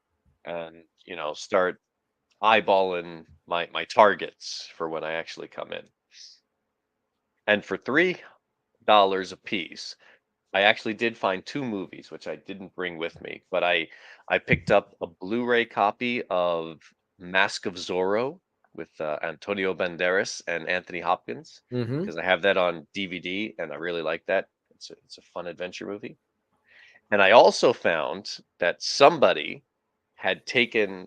and start eyeballing my targets for when I actually come in. And for $3 a piece, I actually did find two movies, which I didn't bring with me, but I picked up a Blu-ray copy of Mask of Zorro with Antonio Banderas and Anthony Hopkins Mm-hmm. because I have that on DVD and I really like that. It's a fun adventure movie. And I also found that somebody had taken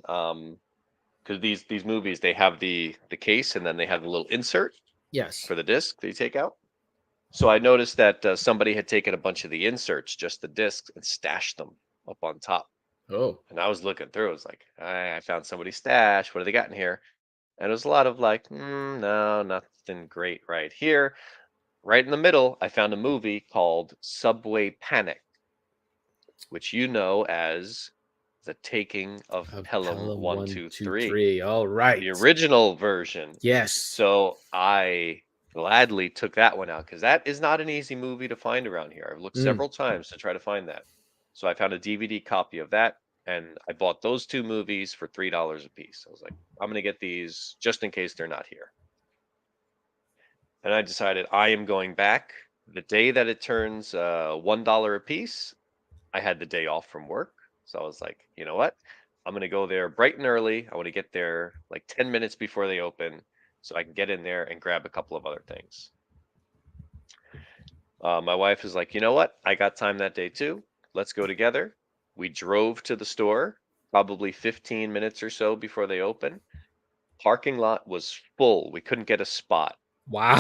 because these movies they have the case and then they have the little insert Yes. for the disc that you take out. So I noticed that somebody had taken a bunch of the inserts, just the discs, and stashed them up on top. Oh. And I was looking through. I was like, I found somebody's stash. What do they got in here? And it was a lot of like, no, nothing great right here. Right in the middle, I found a movie called Subway Panic, which you know as The Taking of Of Pelham Pelham One one, Two two, Three, three. All the right. original version. Yes. So I gladly took that one out because that is not an easy movie to find around here. I've looked Mm. several times to try to find that. So I found a DVD copy of that and I bought those two movies for $3 a piece. I was like, I'm going to get these just in case they're not here. And I decided I am going back the day that it turns $1 a piece. I had the day off from work. So I was like, you know what? I'm going to go there bright and early. I want to get there like 10 minutes before they open so I can get in there and grab a couple of other things. My wife is like, you know what? I got time that day too. Let's go together. We drove to the store probably 15 minutes or so before they open. Parking lot was full. We couldn't get a spot.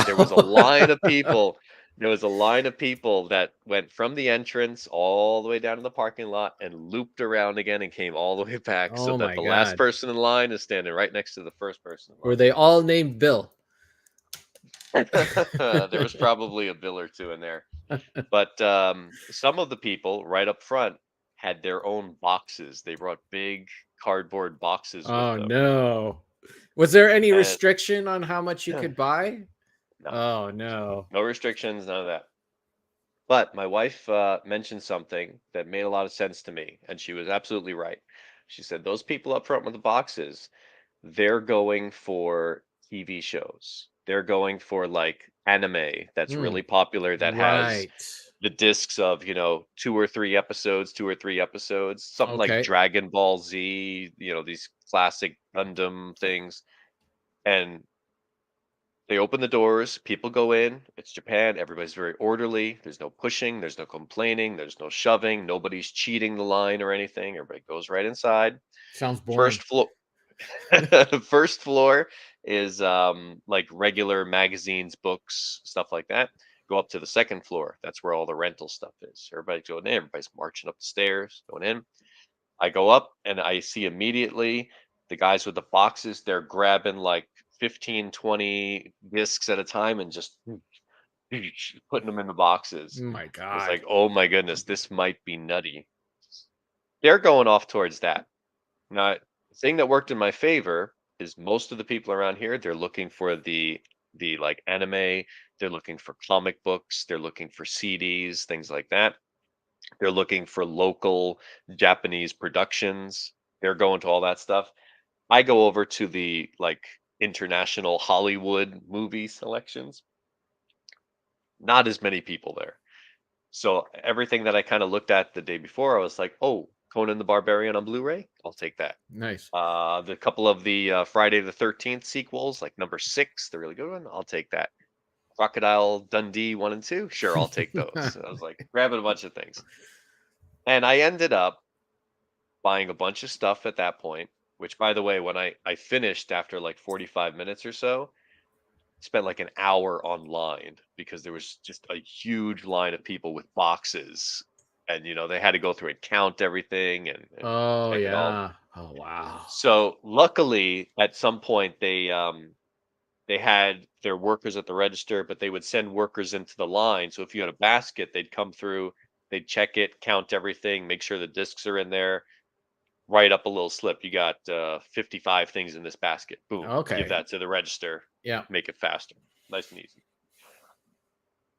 There was a Wow. line of people. There was a line of people that went from the entrance all the way down to the parking lot and looped around again and came all the way back so Oh that my the last God. person in line is standing right next to the first person in Were line. they all named Bill? There was probably a bill or two in there. But some of the people right up front had their own boxes. They brought big cardboard boxes with Oh them. no. Was there any And restriction on how much you could buy? no, Oh no. no restrictions, none of that. But my wife mentioned something that made a lot of sense to me, and she was absolutely right. She said, those people up front with the boxes, they're going for TV shows. They're going for like anime that's Hmm. really popular that has Right. the discs of, 2 or 3 episodes, something like Okay. Dragon Ball Z, these classic Gundam things. And they open the doors, people go in. It's Japan. Everybody's very orderly. There's no pushing, there's no complaining, there's no shoving. Nobody's cheating the line or anything. Everybody goes right inside. Sounds boring. First floor first floor is like regular magazines, books, stuff like that. Go up to the second floor. That's where all the rental stuff is. Everybody's going in, everybody's marching up the stairs, going in. I go up and I see immediately the guys with the boxes, they're grabbing like 15, 20 discs at a time and just putting them in the Oh boxes. my I was God. like, oh my goodness, this might be nutty. They're going off towards that. Now, the thing that worked in my favor is most of the people around here, they're looking for the like anime, they're looking for comic books, they're looking for CDs, things like that. They're looking for local Japanese productions. They're going to all that stuff. I go over to the like international Hollywood movie selections. Not as many people there. So everything that I kind of looked at the day before, I was like, "Oh, Conan the Barbarian on Blu-ray, I'll take that." Nice. The couple of the Friday the 13th sequels, like number 6, the really good one, I'll take that. Crocodile Dundee 1 and 2, sure, I'll take those. I was like grabbing a bunch of things. And I ended up buying a bunch of stuff at that point, which by the way, when I finished after like 45 minutes or so, spent like an hour online because there was just a huge line of people with boxes and they had to go through and count everything and Oh check it all. yeah. Oh wow. So luckily at some point they had their workers at the register, but they would send workers into the line. So if you had a basket, they'd come through, they'd check it, count everything, make sure the discs are in there, write up a little slip. You got 55 things in this basket. Boom. Give Okay. that to the register. Yeah. Make it faster. Nice and easy.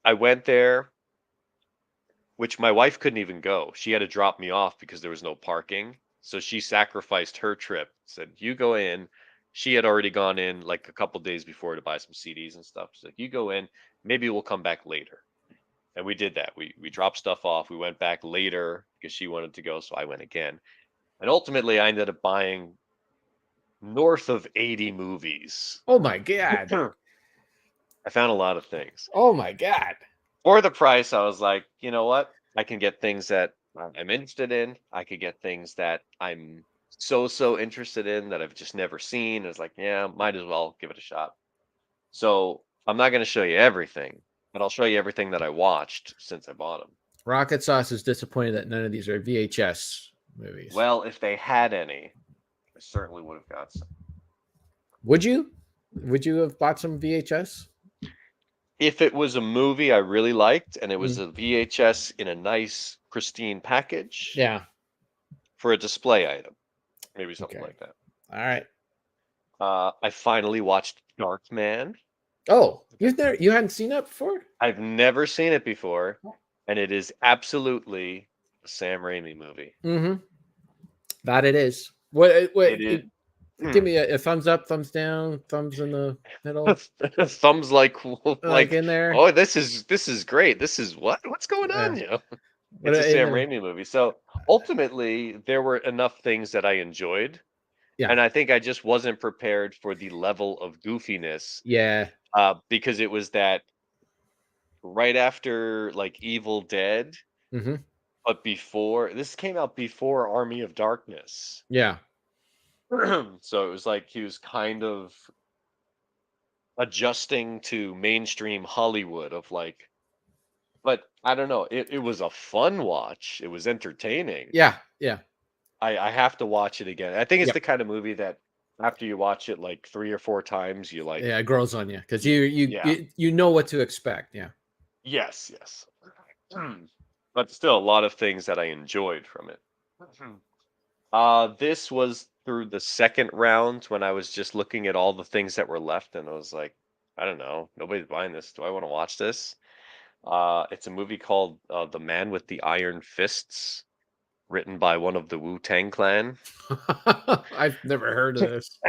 I went there, which my wife couldn't even go. She had to drop me off because there was no parking. So she sacrificed her trip, said, "You go in." She had already gone in like a couple days before to buy some CDs and stuff. She's like, "You go in. Maybe we'll come back later." And we did that. We dropped stuff off. We went back later because she wanted to go, so I went again. And ultimately, I ended up buying north of 80 movies. Oh my god. I found a lot of things. Oh my god. For the price, I was like, you know what? I can get things that I'm interested in. I could get things that I'm so interested in that I've just never seen. It's like, yeah, might as well give it a shot. So I'm not going to show you everything, but I'll show you everything that I watched since I bought them. Rocket Sauce is disappointed that none of these are VHS movies. Well, if they had any, I certainly would have got some. Would you? Would you have bought some VHS? If it was a movie I really liked and it was Mm. a VHS in a nice, pristine package Yeah. for a display item, maybe something Okay. like that. All right. I finally watched Darkman. Oh, you hadn't seen that before? I've never seen it before, and it is absolutely a Sam Raimi movie. Mm-hmm. That it is. What? It is. Give me a thumbs up, thumbs down, thumbs in the middle, Thumbs like in there. oh, this is great. This is what's going on, Yeah. you know? What It's a in Sam the- Raimi movie. So ultimately, there were enough things that I enjoyed, Yeah. and I think I just wasn't prepared for the level of goofiness, Yeah. because it was that right after like Evil Dead, Mm-hmm. but before this came out before Army of Darkness. Yeah. So it was like he was kind of adjusting to mainstream Hollywood of like, but I don't know. It was a fun watch. It was entertaining. Yeah. Yeah. I have to watch it again. I think it's Yep. the kind of movie that after you watch it like 3 or 4 times, you like, Yeah. It grows on you because yeah, you know what to expect. Yeah. yes, yes. But still a lot of things that I enjoyed from it. This was through the second round when I was just looking at all the things that were left, and I was like, I don't know, nobody's buying this. Do I want to watch this? It's a movie called The Man with the Iron Fists, written by one of the Wu-Tang Clan. I've never heard of this.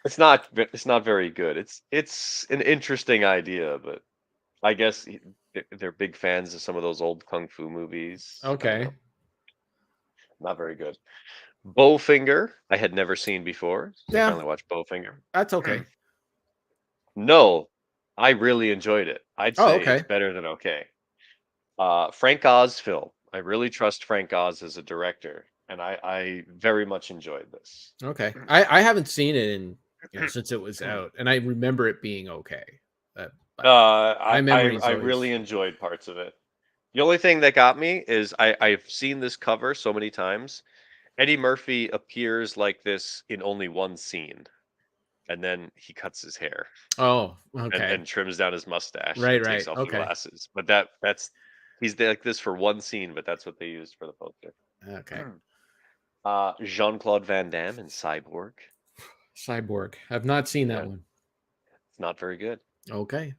It's not very good. It's an interesting idea, but I guess they're big fans of some of those old kung fu movies. I don't Okay. know. Not very good. Bowfinger, I had never seen before. So I Yeah. finally watched Bowfinger. That's okay. No, I really enjoyed it. I'd Oh, say it's okay. better than okay. Frank Oz film. I really trust Frank Oz as a director, and I very much enjoyed this. Okay. I haven't seen it in since it was out, and I remember it being okay. But my memories I always. really enjoyed parts of it. The only thing that got me is I've seen this cover so many times. Eddie Murphy appears like this in only one scene, and then he cuts his hair Oh, okay. and trims down his mustache Right. and takes Right. off the Okay. glasses. But that's he's like this for one scene, but that's what they used for the poster. Okay. Jean-Claude Van Damme in Cyborg. Cyborg. I've not seen that Yeah, one. it's not very good. Okay.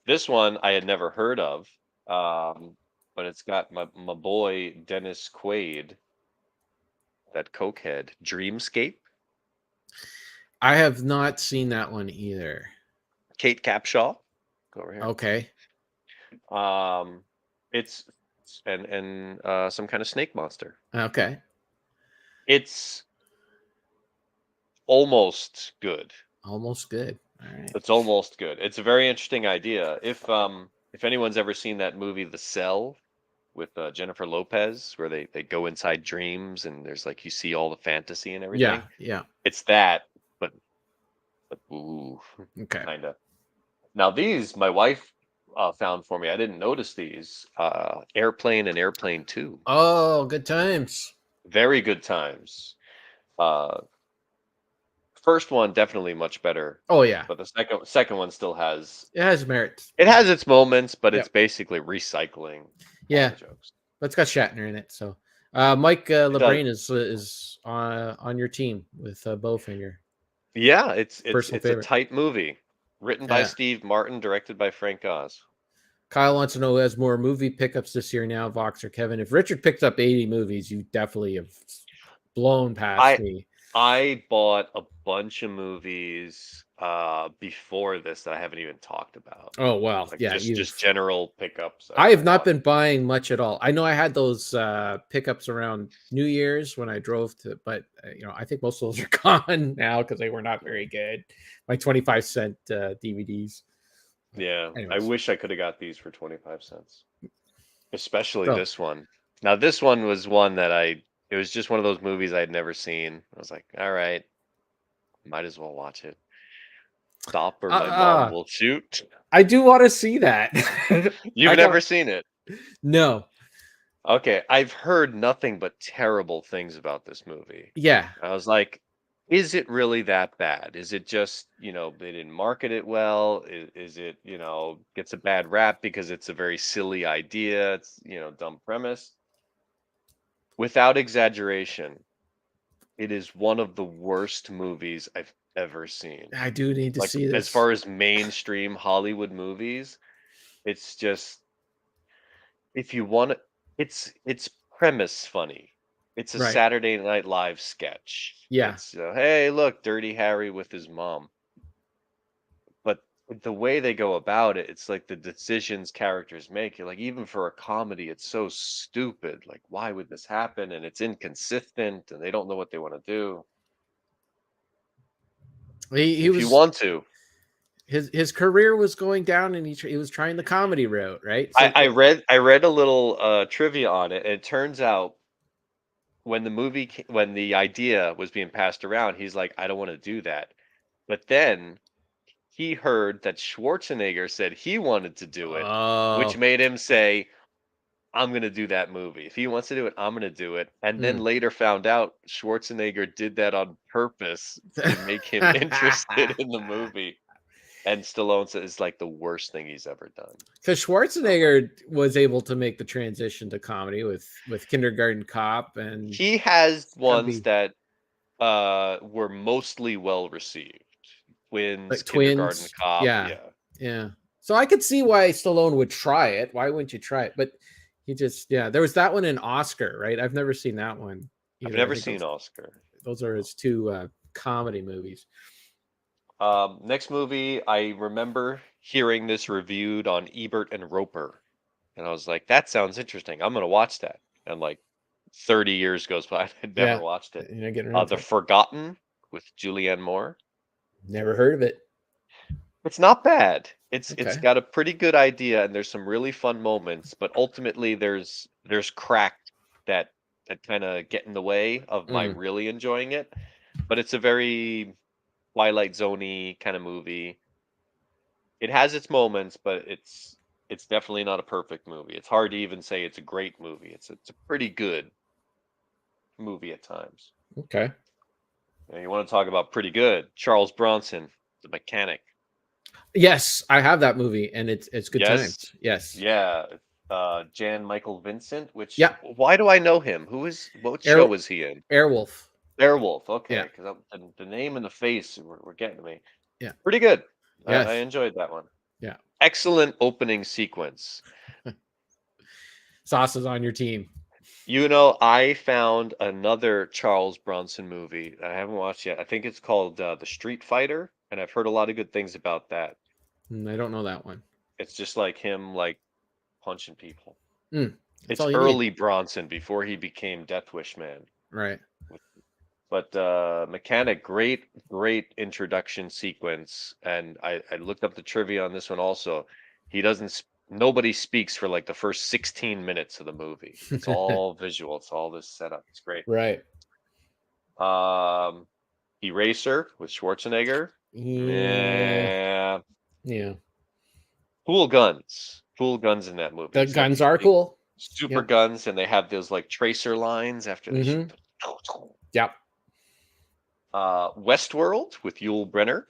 This one I had never heard of, but it's got my boy Dennis Quaid, that cokehead, Dreamscape. I have not seen that one either. Kate Capshaw, go over here. Okay. It's and some kind of snake monster. Okay. It's almost good. Almost good. All right. It's almost good. It's a very interesting idea. If anyone's ever seen that movie The Cell with Jennifer Lopez, where they go inside dreams and there's like you see all the fantasy and everything. Yeah. Yeah. It's that, but ooh, Okay. kind of. Now these my wife found for me. I didn't notice these. Airplane and Airplane 2. Oh, good times. Very good times. First one definitely much better, Oh yeah. but the second one still has It has merit. its moments, but Yep. it's basically recycling all Yeah. the jokes. But it's got Shatner in it. So Mike does. LeBrain is on your team with Bowfinger. Yeah, it's Personal a favorite. tight movie. Written by Yeah. Steve Martin, directed by Frank Oz. Kyle wants to know who has more movie pickups this year now, Vox or Kevin. If Richard picked up 80 movies, you definitely have blown past me. I bought a bunch of movies before this that I haven't even talked about. Oh well, Like yeah. just general pickups I have I not bought. been buying much at all. I know I had those pickups around New Year's when I drove to, but I think most of those are gone now because they were not very good. My 25-cent DVDs. Yeah, I Anyways, wish I could have got these for 25 cents. Especially so this one. Now this one was one that it was just one of those movies I'd never seen. I was like, all right, might as well watch it. Stop or my mom uh, will shoot. I do want to see that. You've I never got seen it. no. Okay, I've heard nothing but terrible things about this movie. Yeah, I was like, is it really that bad? Is it just, they didn't market it well? Is it, gets a bad rap because it's a very silly idea? It's, dumb premise. Without exaggeration, it is one of the worst movies I've ever seen. I do need to Like, see as this. far as mainstream Hollywood movies, it's just if you want to, it's premise funny. It's a Right. Saturday Night Live sketch. Yeah. It's hey, look, Dirty Harry with his mom. But the way they go about it, it's like the decisions characters make. Like even for a comedy, it's so stupid. Like why would this happen? And it's inconsistent, and they don't know what they want to do. He If you was want to, his career was going down, and he was trying the comedy route, right? I, So I read I read a little trivia on it, and it turns out when the idea was being passed around, he's like, I don't want to do that. But then he heard that Schwarzenegger said he wanted to do it, which oh, made him say, I'm going to do that movie. If he wants to do it, I'm going to do it. And then mm. later found out Schwarzenegger did that on purpose to make him interested in the movie. And Stallone says it's like the worst thing he's ever done. Because Schwarzenegger was able to make the transition to comedy with Kindergarten Cop, and He has it's gotta ones be that were mostly well received. Twins, like Kindergarten Twins. Cop, Yeah, yeah. yeah. So I could see why Stallone would try it. Why wouldn't you try it? But he just there was that one in Oscar, right? I've never seen that one I've either. I never think seen Oscar. those are his two comedy movies. Next movie, I remember hearing this reviewed on Ebert and Roper, and I was like, "That sounds interesting. I'm gonna watch that." And like 30 years goes by, I never Yeah, watched it. you're not getting around The to it. Forgotten with Julianne Moore. Never heard of it. It's not bad. It's Okay. got a pretty good idea, and there's some really fun moments. But ultimately, there's crack that kind of get in the way of my Mm, really enjoying it. But it's a very Twilight Zoney kind of movie. It has its moments, but it's definitely not a perfect movie. It's hard to even say it's a great movie. It's a pretty good movie at times. okay. Now, you want to talk about pretty good? Charles Bronson, The Mechanic. Yes, I have that movie, and it's good Yes, times. Yes. yeah. Jan Michael Vincent. Which Yeah. why do I know him? What show Air was he in? Airwolf. Airwolf. Yeah. Okay, because the name and the face were getting to me. Yeah. Pretty good. I Yes. enjoyed that one. Yeah. Excellent opening sequence. Sauce is on your team. I found another Charles Bronson movie that I haven't watched yet. I think it's called The Street Fighter, and I've heard a lot of good things about that. I don't know that one. It's just like him, like punching people. That's It's all you need. early Bronson before he became Death Wish Man. Right. But Mechanic, great introduction sequence, and I looked up the trivia on this one also. He doesn't. Nobody speaks for like the first 16 minutes of the movie. It's all visual. It's all this setup. It's great. Right. Um, Eraser with Schwarzenegger. Yeah. Yeah. Yeah. Cool guns. Cool guns in that movie. The It's got guns these are big cool. super Yep. guns, and they have those like tracer lines after they shoot them. Yep. Westworld with Yul Brynner.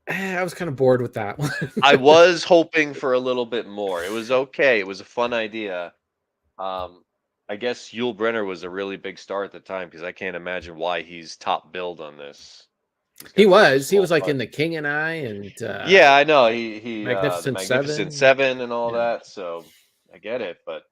I was kind of bored with that one. I was hoping for a little bit more. It was okay. It was a fun idea. I guess Yul Brynner was a really big star at the time because I can't imagine why he's top billed on this. He was. He Small was like part. in The King and I and Yeah, I know. He the Magnificent Magnificent Seven. Seven and all Yeah. that. So I get it, but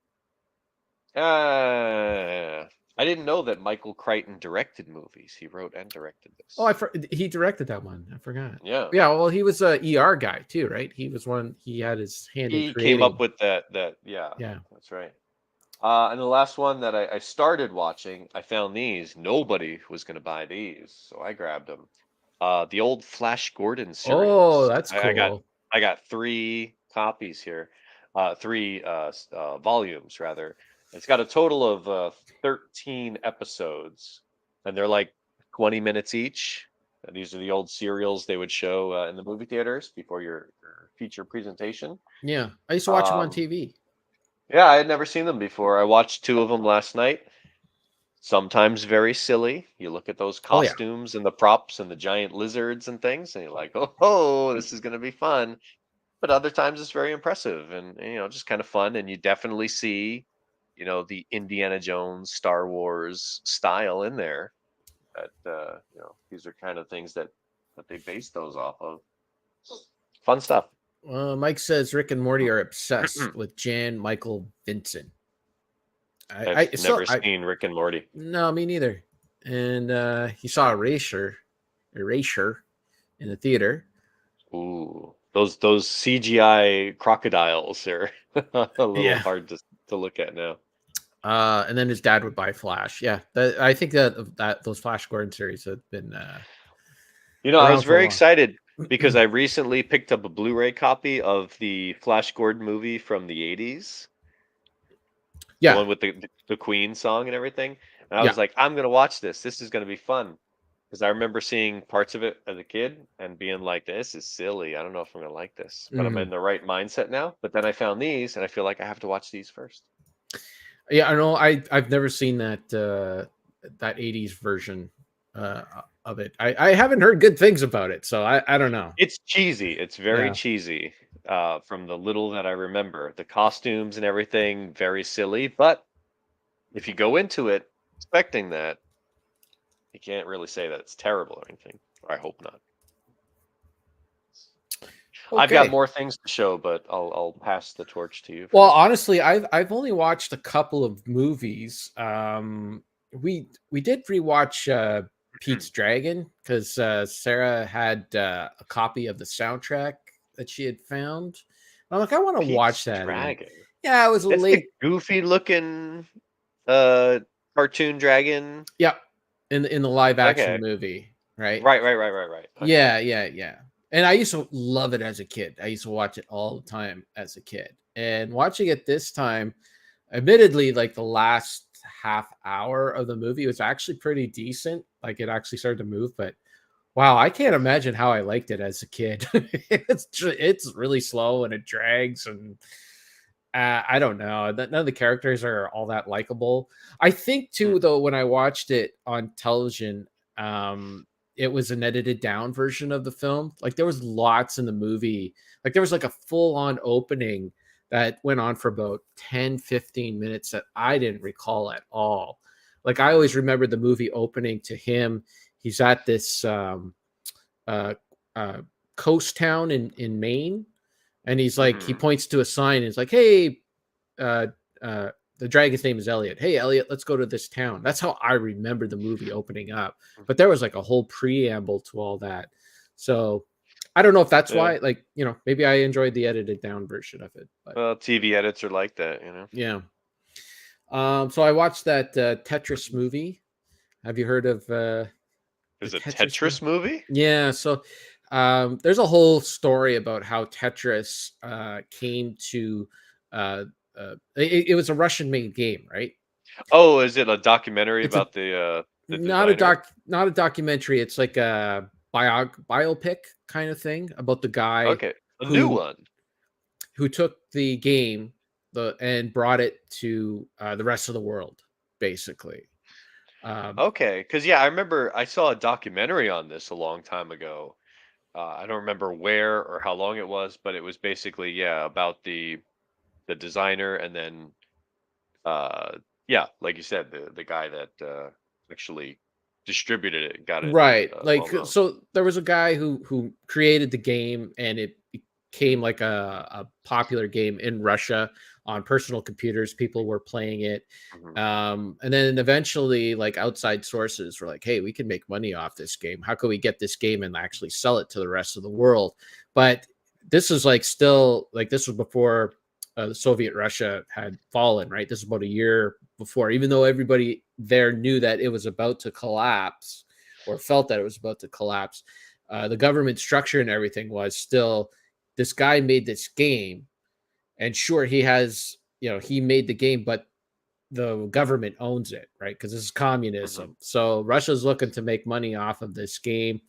I didn't know that Michael Crichton directed movies. He wrote and directed this. Oh, he directed that one. I forgot. Yeah. Yeah, well, he was a ER guy too, right? He was one. He had his hand in He came up creating. with that. Yeah, Yeah. that's right. And the last one that I started watching, I found these. Nobody was going to buy these, so I grabbed them. The old Flash Gordon Oh, serials. that's I got cool. I got 3 copies here, three volumes rather. It's got a total of 13 episodes, and they're like 20 minutes each. And these are the old serials they would show in the movie theaters before your feature presentation. Yeah, I used to watch him on Um, TV. yeah, I had never seen them before. I watched 2 of them last night. Sometimes very silly. You look at those Oh yeah. costumes and the props and the giant lizards and things, and you're like, oh, this is going to be fun. But other times it's very impressive and, just kind of fun. And you definitely see, the Indiana Jones, Star Wars style in there. That these are kind of things that they base those off of. Fun stuff. Mike says Rick and Morty are obsessed with Jan Michael Vincent. I've never I seen Rick and Morty. no, me neither. And he saw Erasure in the theater. Ooh, those CGI crocodiles are a little Yeah. hard to look at now. And then his dad would buy Flash. Yeah, I think that those Flash Gordon series have been I around was for a very while. excited because I recently picked up a Blu-ray copy of the Flash Gordon movie from the 80s, the Yeah, one with the Queen song and everything. And I yeah. was like, I'm gonna watch this. This is gonna be fun. Because I remember seeing parts of it as a kid and being like, this is silly. I don't know if I'm gonna like this. But I'm Mhm. in the right mindset now. But then I found these and I feel like I have to watch these first. Yeah, I know. I've never seen that 80s version uh, of it. I haven't heard good things about it, so I don't know. It's cheesy. It's very Yeah. cheesy. From the little that I remember, the costumes and everything, very silly. But if you go into it expecting that, you can't really say that it's terrible or anything. Or I hope not. I've got Okay. more things to show, but I'll pass the torch to you Well, first. honestly, I've only watched a couple of movies. We did rewatch Pete's Dragon because Sarah had a copy of the soundtrack that she had found. I'm like, I want to watch Pete's that again. Dragon. Yeah, it was a That's the late. goofy looking uh cartoon dragon. Yeah, in the live action Okay. movie, right? Right. Okay. Yeah. And I used to love it as a kid. I used to watch it all the time as a kid. And watching it this time, admittedly, like the last half hour of the movie was actually pretty decent. Like it actually started to move, but wow, I can't imagine how I liked it as a kid. It's really slow and it drags and I don't know. None of the characters are all that likable. I think Hmm. too, though, when I watched it on television, it was an edited down version of the film. Like there was lots in the movie. Like there was like a full on opening that went on for about 10, 15 minutes that I didn't recall at all. Like I always remember the movie opening to him. He's at this uh, uh, coast town in Maine, and he's like, he Hmm. points to a sign and it's like, hey, uh, the dragon's name is Elliot. Hey, Elliot, let's go to this town. That's how I remember the movie opening up. But there was like a whole preamble to all that. So I don't know if that's Yeah. why, like, maybe I enjoyed the edited down version of it. But Well, TV edits are like that. yeah. So I watched that Tetris movie. Have you heard of the There's a Tetris movie? Tetris movie? Yeah. So there's a whole story about how Tetris came to. It was a Russian-made game, right? Oh, is it a documentary It's a about the not a designer? not a documentary. It's like a biopic kind of thing about the guy Okay. A new who one. took the game and brought it to the rest of the world, basically. Um, Okay, because yeah, I remember I saw a documentary on this a long time ago. I don't remember where or how long it was, but it was basically yeah about the designer and then yeah, like you said, the guy that actually distributed it and got it Right. well Like known. so there was a guy who created the game and it became like a popular game in Russia. on personal computers. People were playing it. Mhm. And then eventually, like outside sources were like, hey, we can make money off this game. How can we get this game and actually sell it to the rest of the world? But this is like still like this was before the Soviet Russia had fallen, right? This is about a year before, even though everybody there knew that it was about to collapse or felt that it was about to collapse. The government structure and everything was still this guy made this game, and sure, he has, he made the game, but the government owns it, right? Because this is communism. Mhm. So Russia's looking to make money off of this game.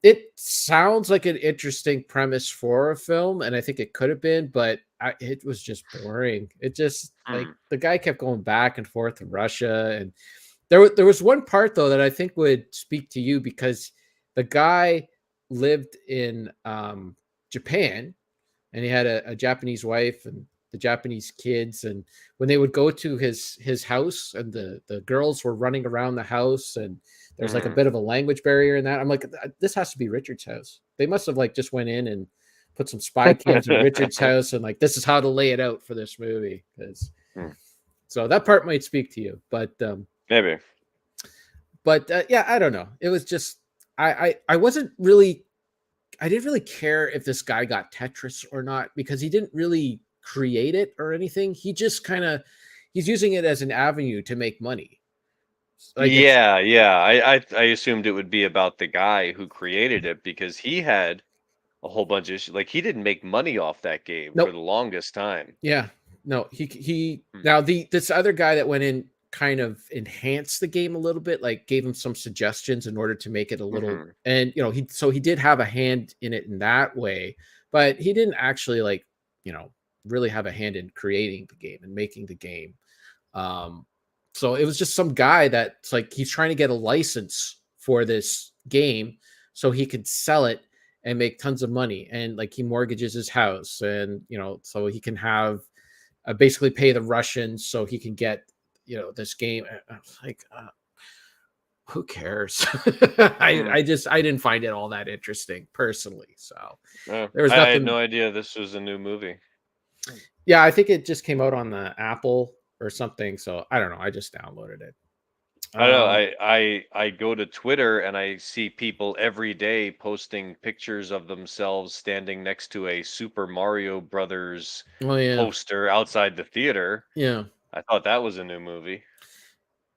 It sounds like an interesting premise for a film, and I think it could have been, but it was just boring. It just like Mm. the guy kept going back and forth to Russia, and there was one part though that I think would speak to you because the guy lived in Japan, and he had a Japanese wife and the Japanese kids. And when they would go to his house, and the girls were running around the house, and there's like a Mhm. bit of a language barrier in that. I'm like, this has to be Richard's house. They must have like just went in and put some spy cams in Richard's house, and like this is how to lay it out for this movie. Because Mm. so that part might speak to you, Maybe. but yeah, I don't know. It was just I wasn't really I didn't really care if this guy got Tetris or not because he didn't really create it or anything. He just kind of he's using it as an avenue to make money. Like it's Yeah, yeah. I assumed it would be about the guy who created it because he had a whole bunch of like he didn't make money off that game for nope. the longest time. Yeah. No, he Mm. now the this other guy that went in kind of enhanced the game a little bit, like gave him some suggestions in order to make it a little, Mhm. and he did have a hand in it in that way, but he didn't actually like, you know, really have a hand in creating the game and making the game. Um, so it was just some guy that's like he's trying to get a license for this game so he could sell it and make tons of money. And like he mortgages his house, and so he can have basically pay the Russians so he can get this game. Like who cares? Hmm. I didn't find it all that interesting personally. So Yeah. there was I had nothing. no idea this was a new movie. Yeah, I think it just came out on the Apple or something. So I don't know. I just downloaded it. I know. Um, I go to Twitter and I see people every day posting pictures of themselves standing next to a Super Mario Brothers oh yeah, poster outside the theater. yeah. I thought that was a new movie.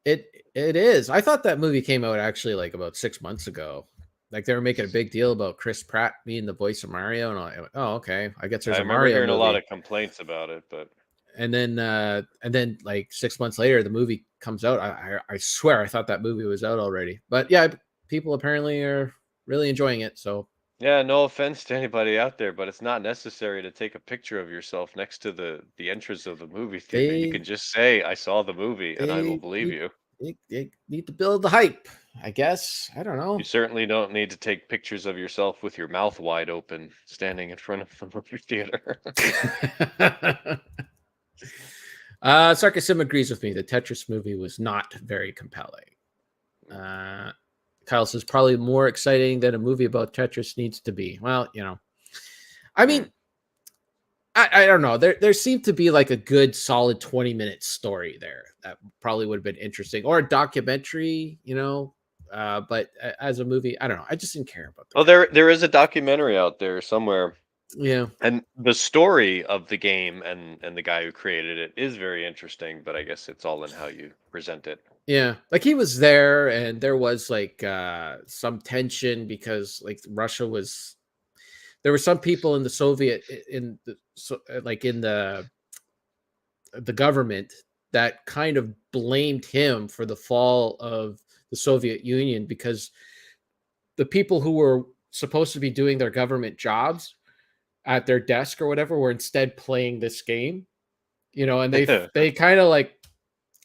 It is. I thought that movie came out actually like about 6 months ago. Like they were making a big deal about Chris Pratt being the voice of Mario, and I went, oh okay, I guess I there's a remember Mario hearing a lot movie. of complaints about it, but And then like 6 months later, the movie comes out. I swear I thought that movie was out already. But yeah, people apparently are really enjoying it. So yeah, no offense to anybody out there, but it's not necessary to take a picture of yourself next to the entrance of the movie theater. You they can just say, "I saw the movie," and I will they believe need you. they need to build the hype. I guess I don't You know. certainly don't need to take pictures of yourself with your mouth wide open, standing in front of the movie theater. Sarkism agrees with me. The Tetris movie was not very compelling. Uh, Kyle says probably more exciting than a movie about Tetris needs to be. Well, I Hmm. mean, I don't know. There seemed to be like a good solid 20-minute story there that probably would have been interesting, or a documentary, but as a movie, I don't know. I just didn't care about the Well, guy. there is a documentary out there somewhere, Yeah. and the story of the game and the guy who created it is very interesting. But I guess it's all in how you present it. Yeah, like he was there, and there was like some tension because like Russia was there were some people in the Soviet in the so like in the government that kind of blamed him for the fall of the Soviet Union because the people who were supposed to be doing their government jobs at their desk or whatever were instead playing this game, and they kind of like,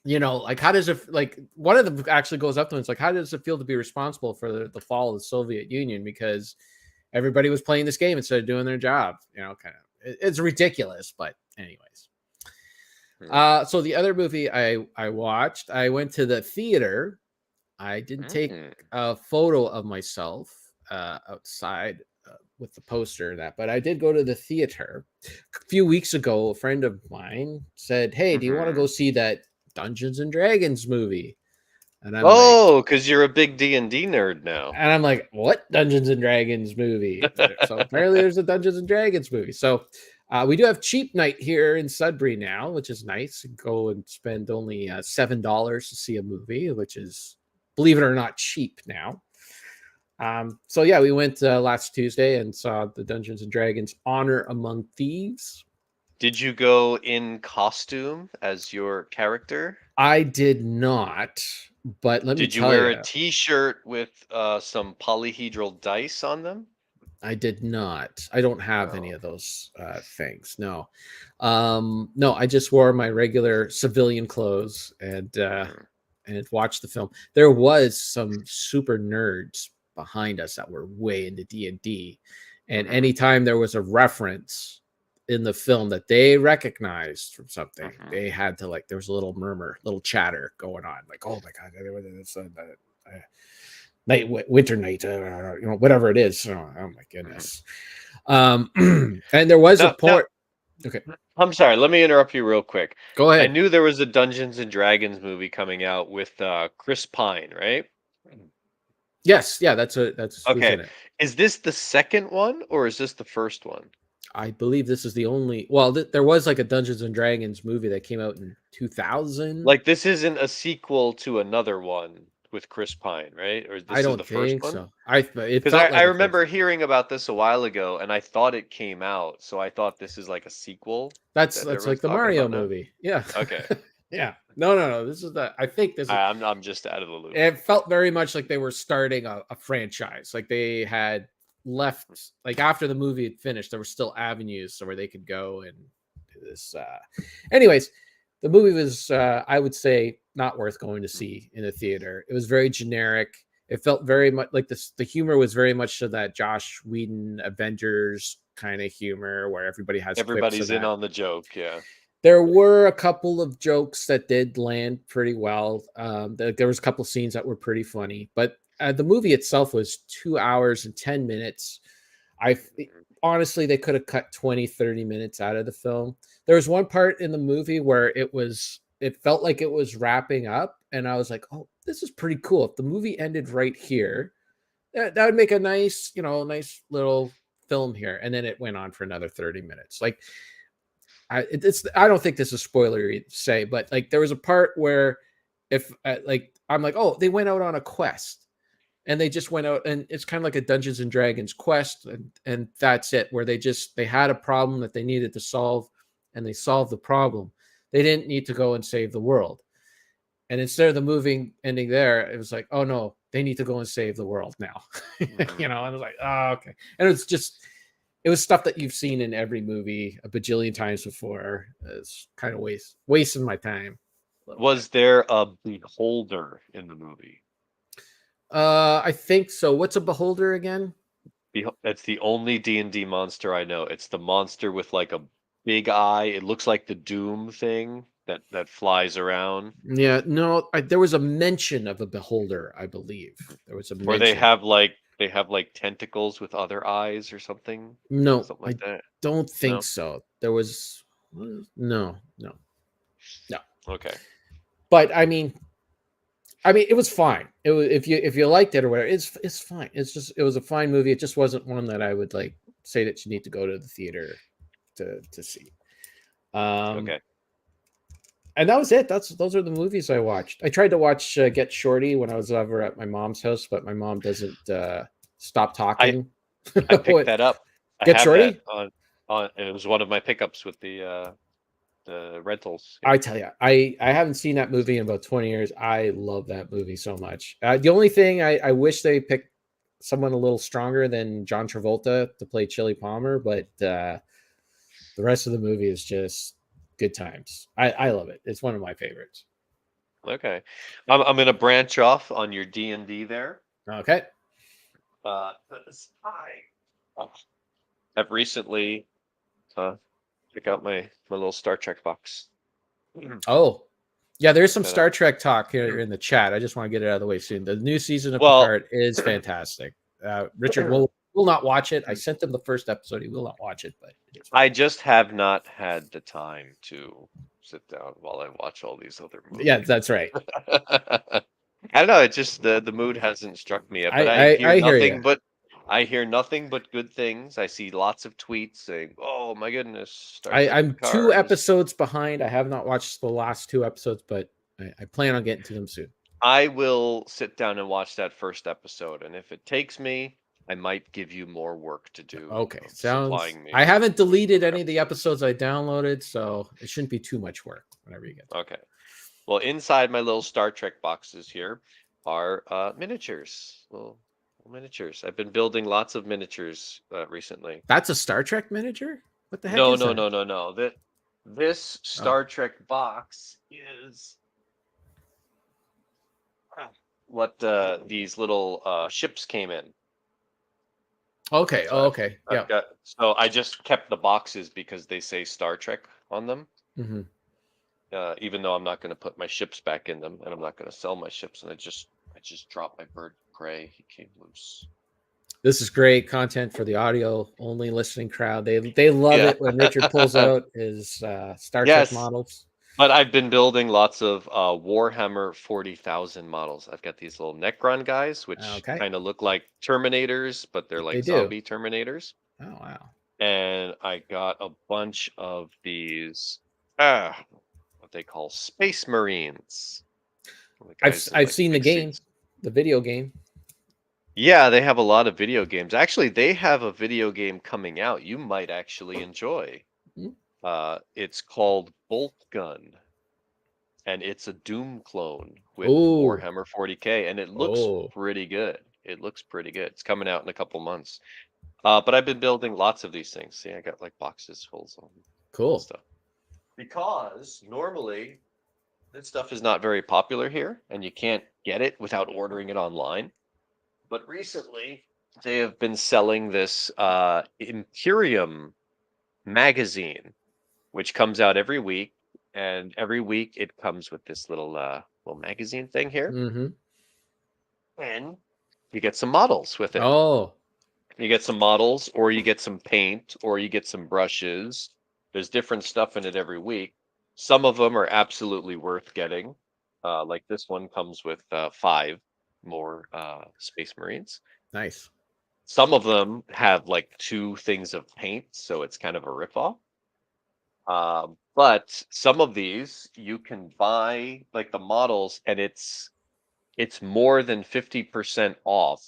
like how does it like one of them actually goes up to him, it's like how does it feel to be responsible for the fall of the Soviet Union because everybody was playing this game instead of doing their job, kind of it's ridiculous, but anyways. Hmm. So the other movie I watched, I went to the theater. I didn't take Mhm. a photo of myself outside with the poster and that, but I did go to the theater a few weeks ago. A friend of mine said, "Hey, do you want to go see that Dungeons and Dragons movie?" And I'm like, Oh, because you're a big D&D nerd now. "What Dungeons and Dragons movie?" So apparently, there's a Dungeons and Dragons movie. So we do have cheap night here in Sudbury now, which is nice. Go and spend only $7 to see a movie, which is, believe it or not, cheap now. So yeah, we went last Tuesday and saw the Dungeons and Dragons Honor Among Thieves. Did you go in costume as your character? I did not, but let me Did you tell wear a you, T-shirt with some polyhedral dice on them? I did not. I don't have any Oh. of those things. No, no. I just wore my regular civilian clothes Mhm. and watched the film. There was some super nerds behind us that were way into D&D, and Mhm. anytime there was a reference in the film that they recognized from something, Mhm. they had to, like, there was a little murmur, little chatter going on, like, "Oh my god, it's night, winter night, whatever it is." Oh my Mhm. goodness. And there was a Now, point. Okay, I'm sorry. Let me interrupt you real quick. go I ahead. knew there was a Dungeons and Dragons movie coming out with Chris Pine, right? Yes, yeah, that's who's Okay. in it. Is this the second one or is this the first one? I believe this is the only. Well, there was like a Dungeons and Dragons movie that came out in 2000. Like this isn't a sequel to another one with Chris Pine, right? Or I this is don't the first think one? so. It Because felt I like a first. remember hearing about this a while ago and I thought it came out. So I thought this is like a sequel that That's like everyone's the talking Mario about now. movie. Yeah, Okay. yeah. No. This is the. I think this is. I'm just out of the loop. It felt very much like they were starting a franchise. Like they had left, like after the movie had finished, there were still avenues where they could go and do this. Anyways, the movie was, I would say, not worth going to see in a theater. It was very generic. It felt very much like this. The humor was very much to that Josh Whedon Avengers kind of humor where everybody has quips of Everybody's in that. on the joke. Yeah. There were a couple of jokes that did land pretty well. There was a couple scenes that were pretty funny, but the movie itself was 2 hours and 10 minutes. I Mhm. honestly, they could have cut 20, 30 minutes out of the film. There was one part in the movie where it felt like it was wrapping up, and I was like, oh, this is pretty cool. If the movie ended right here, that would make a nice, nice little film here. And then it went on for another 30 minutes. Like, I don't think this is spoilery to say, but like there was a part where if like I'm like, oh, they went out on a quest and they just went out, and it's kind of like a Dungeons and Dragons quest, and that's it, where they had a problem that they needed to solve and they solved the problem. They didn't need to go and save the world. And instead of the movie ending there, it was like, oh no, they need to go and save the world now. Mhm. And I was like, oh, okay. And it was stuff that you've seen in every movie a bajillion times before. It's kind of wasting my time a little bit. Was there a beholder in the movie? I think so. What's a beholder again? That's the only D&D monster I know. It's the monster with like a big eye. It looks like the Doom thing that flies around. Yeah, no, there was a mention of a beholder, I believe. There was a Or mention. they have like tentacles with other eyes or something. No, Something I like that. don't think No? so. There was no, no, no. Okay. But I mean, it was fine. It was, if you liked it or whatever, it's fine. It was a fine movie. It just wasn't one that I would like say that you need to go to the theater to see. Um, Okay. and that was it. Those are the movies I watched. I tried to watch Get Shorty when I was over at my mom's house, but my mom doesn't stop I talking. I picked What, that up. I Get have that Shorty? on it was one of my pickups with the rentals. Yeah. I tell you, I haven't seen that movie in about 20 years. I love that movie so much. The only thing I wish they picked someone a little stronger than John Travolta to play Chili Palmer, but the rest of the movie is just good times. I love it. It's one of my favorites. Okay. I'm gonna branch off on your D&D there. Okay. 'Cause I've recently pick out my little Star Trek box. Oh, yeah, there's some That Star Trek talk here in the chat. I just want to get it out of the way soon. The new season of well, Picard is fantastic. Richard Wolff will not watch it. I sent him the first episode. He will not watch it, but it is I just have not had the time to sit down while I watch all these other movies. yeah, that's right. I don't know. It just the mood hasn't struck me yet. But I hear you. I hear nothing but good things. I see lots of tweets saying, "Oh my goodness, Star Trek I'm 2 Picard is-" episodes behind. I have not watched the last 2 episodes, but I plan on getting to them soon. I will sit down and watch that first episode, and if it takes me, I might give you more work to do. Okay, of sounds. supplying me I haven't deleted any of the episodes. episodes I downloaded, so it shouldn't be too much work whenever you get to it. Okay. Well, inside my little Star Trek boxes here are miniatures. Little miniatures. I've been building lots of miniatures recently. That's a Star Trek miniature? What the heck No, is no, that? no, no, no. This Star Trek box is what these little ships came in. Okay. So Oh, okay. Yeah. so I just kept the boxes because they say Star Trek on them. hmm Even though I'm not going to put my ships back in them, and I'm not going to sell my ships, and I just dropped my bird Gray. He came loose. This is great content for the audio only listening crowd. They love Yeah. it when Richard pulls out his Star Trek Yes. models. But I've been building lots of Warhammer 40,000 models. I've got these little Necron guys, which Okay. kind of look like Terminators, but they're like They do. zombie Terminators. Oh wow. And I got a bunch of these, what they call Space Marines. The guys in, I've like, seen the big game, suits. the video game. Yeah, they have a lot of video games. Actually, they have a video game coming out you might actually enjoy. Hmm. It's called Bolt Gun, and it's a Doom clone with Oh. Warhammer 40K, and it looks Oh. pretty good. It looks pretty good. It's coming out in a couple months. But I've been building lots of these things. See, I got like boxes full of Cool. stuff. Because normally this stuff is not very popular here, and you can't get it without ordering it online. But recently, they have been selling this Imperium magazine, which comes out every week, and every week it comes with this little magazine thing here, Mm-hmm. and you get some models with it. Oh. You get some models, or you get some paint, or you get some brushes. There's different stuff in it every week. Some of them are absolutely worth getting. Like this one comes with 5 more Space Marines. Nice. Some of them have like 2 things of paint, so it's kind of a ripoff. But some of these you can buy like the models, and it's more than 50% off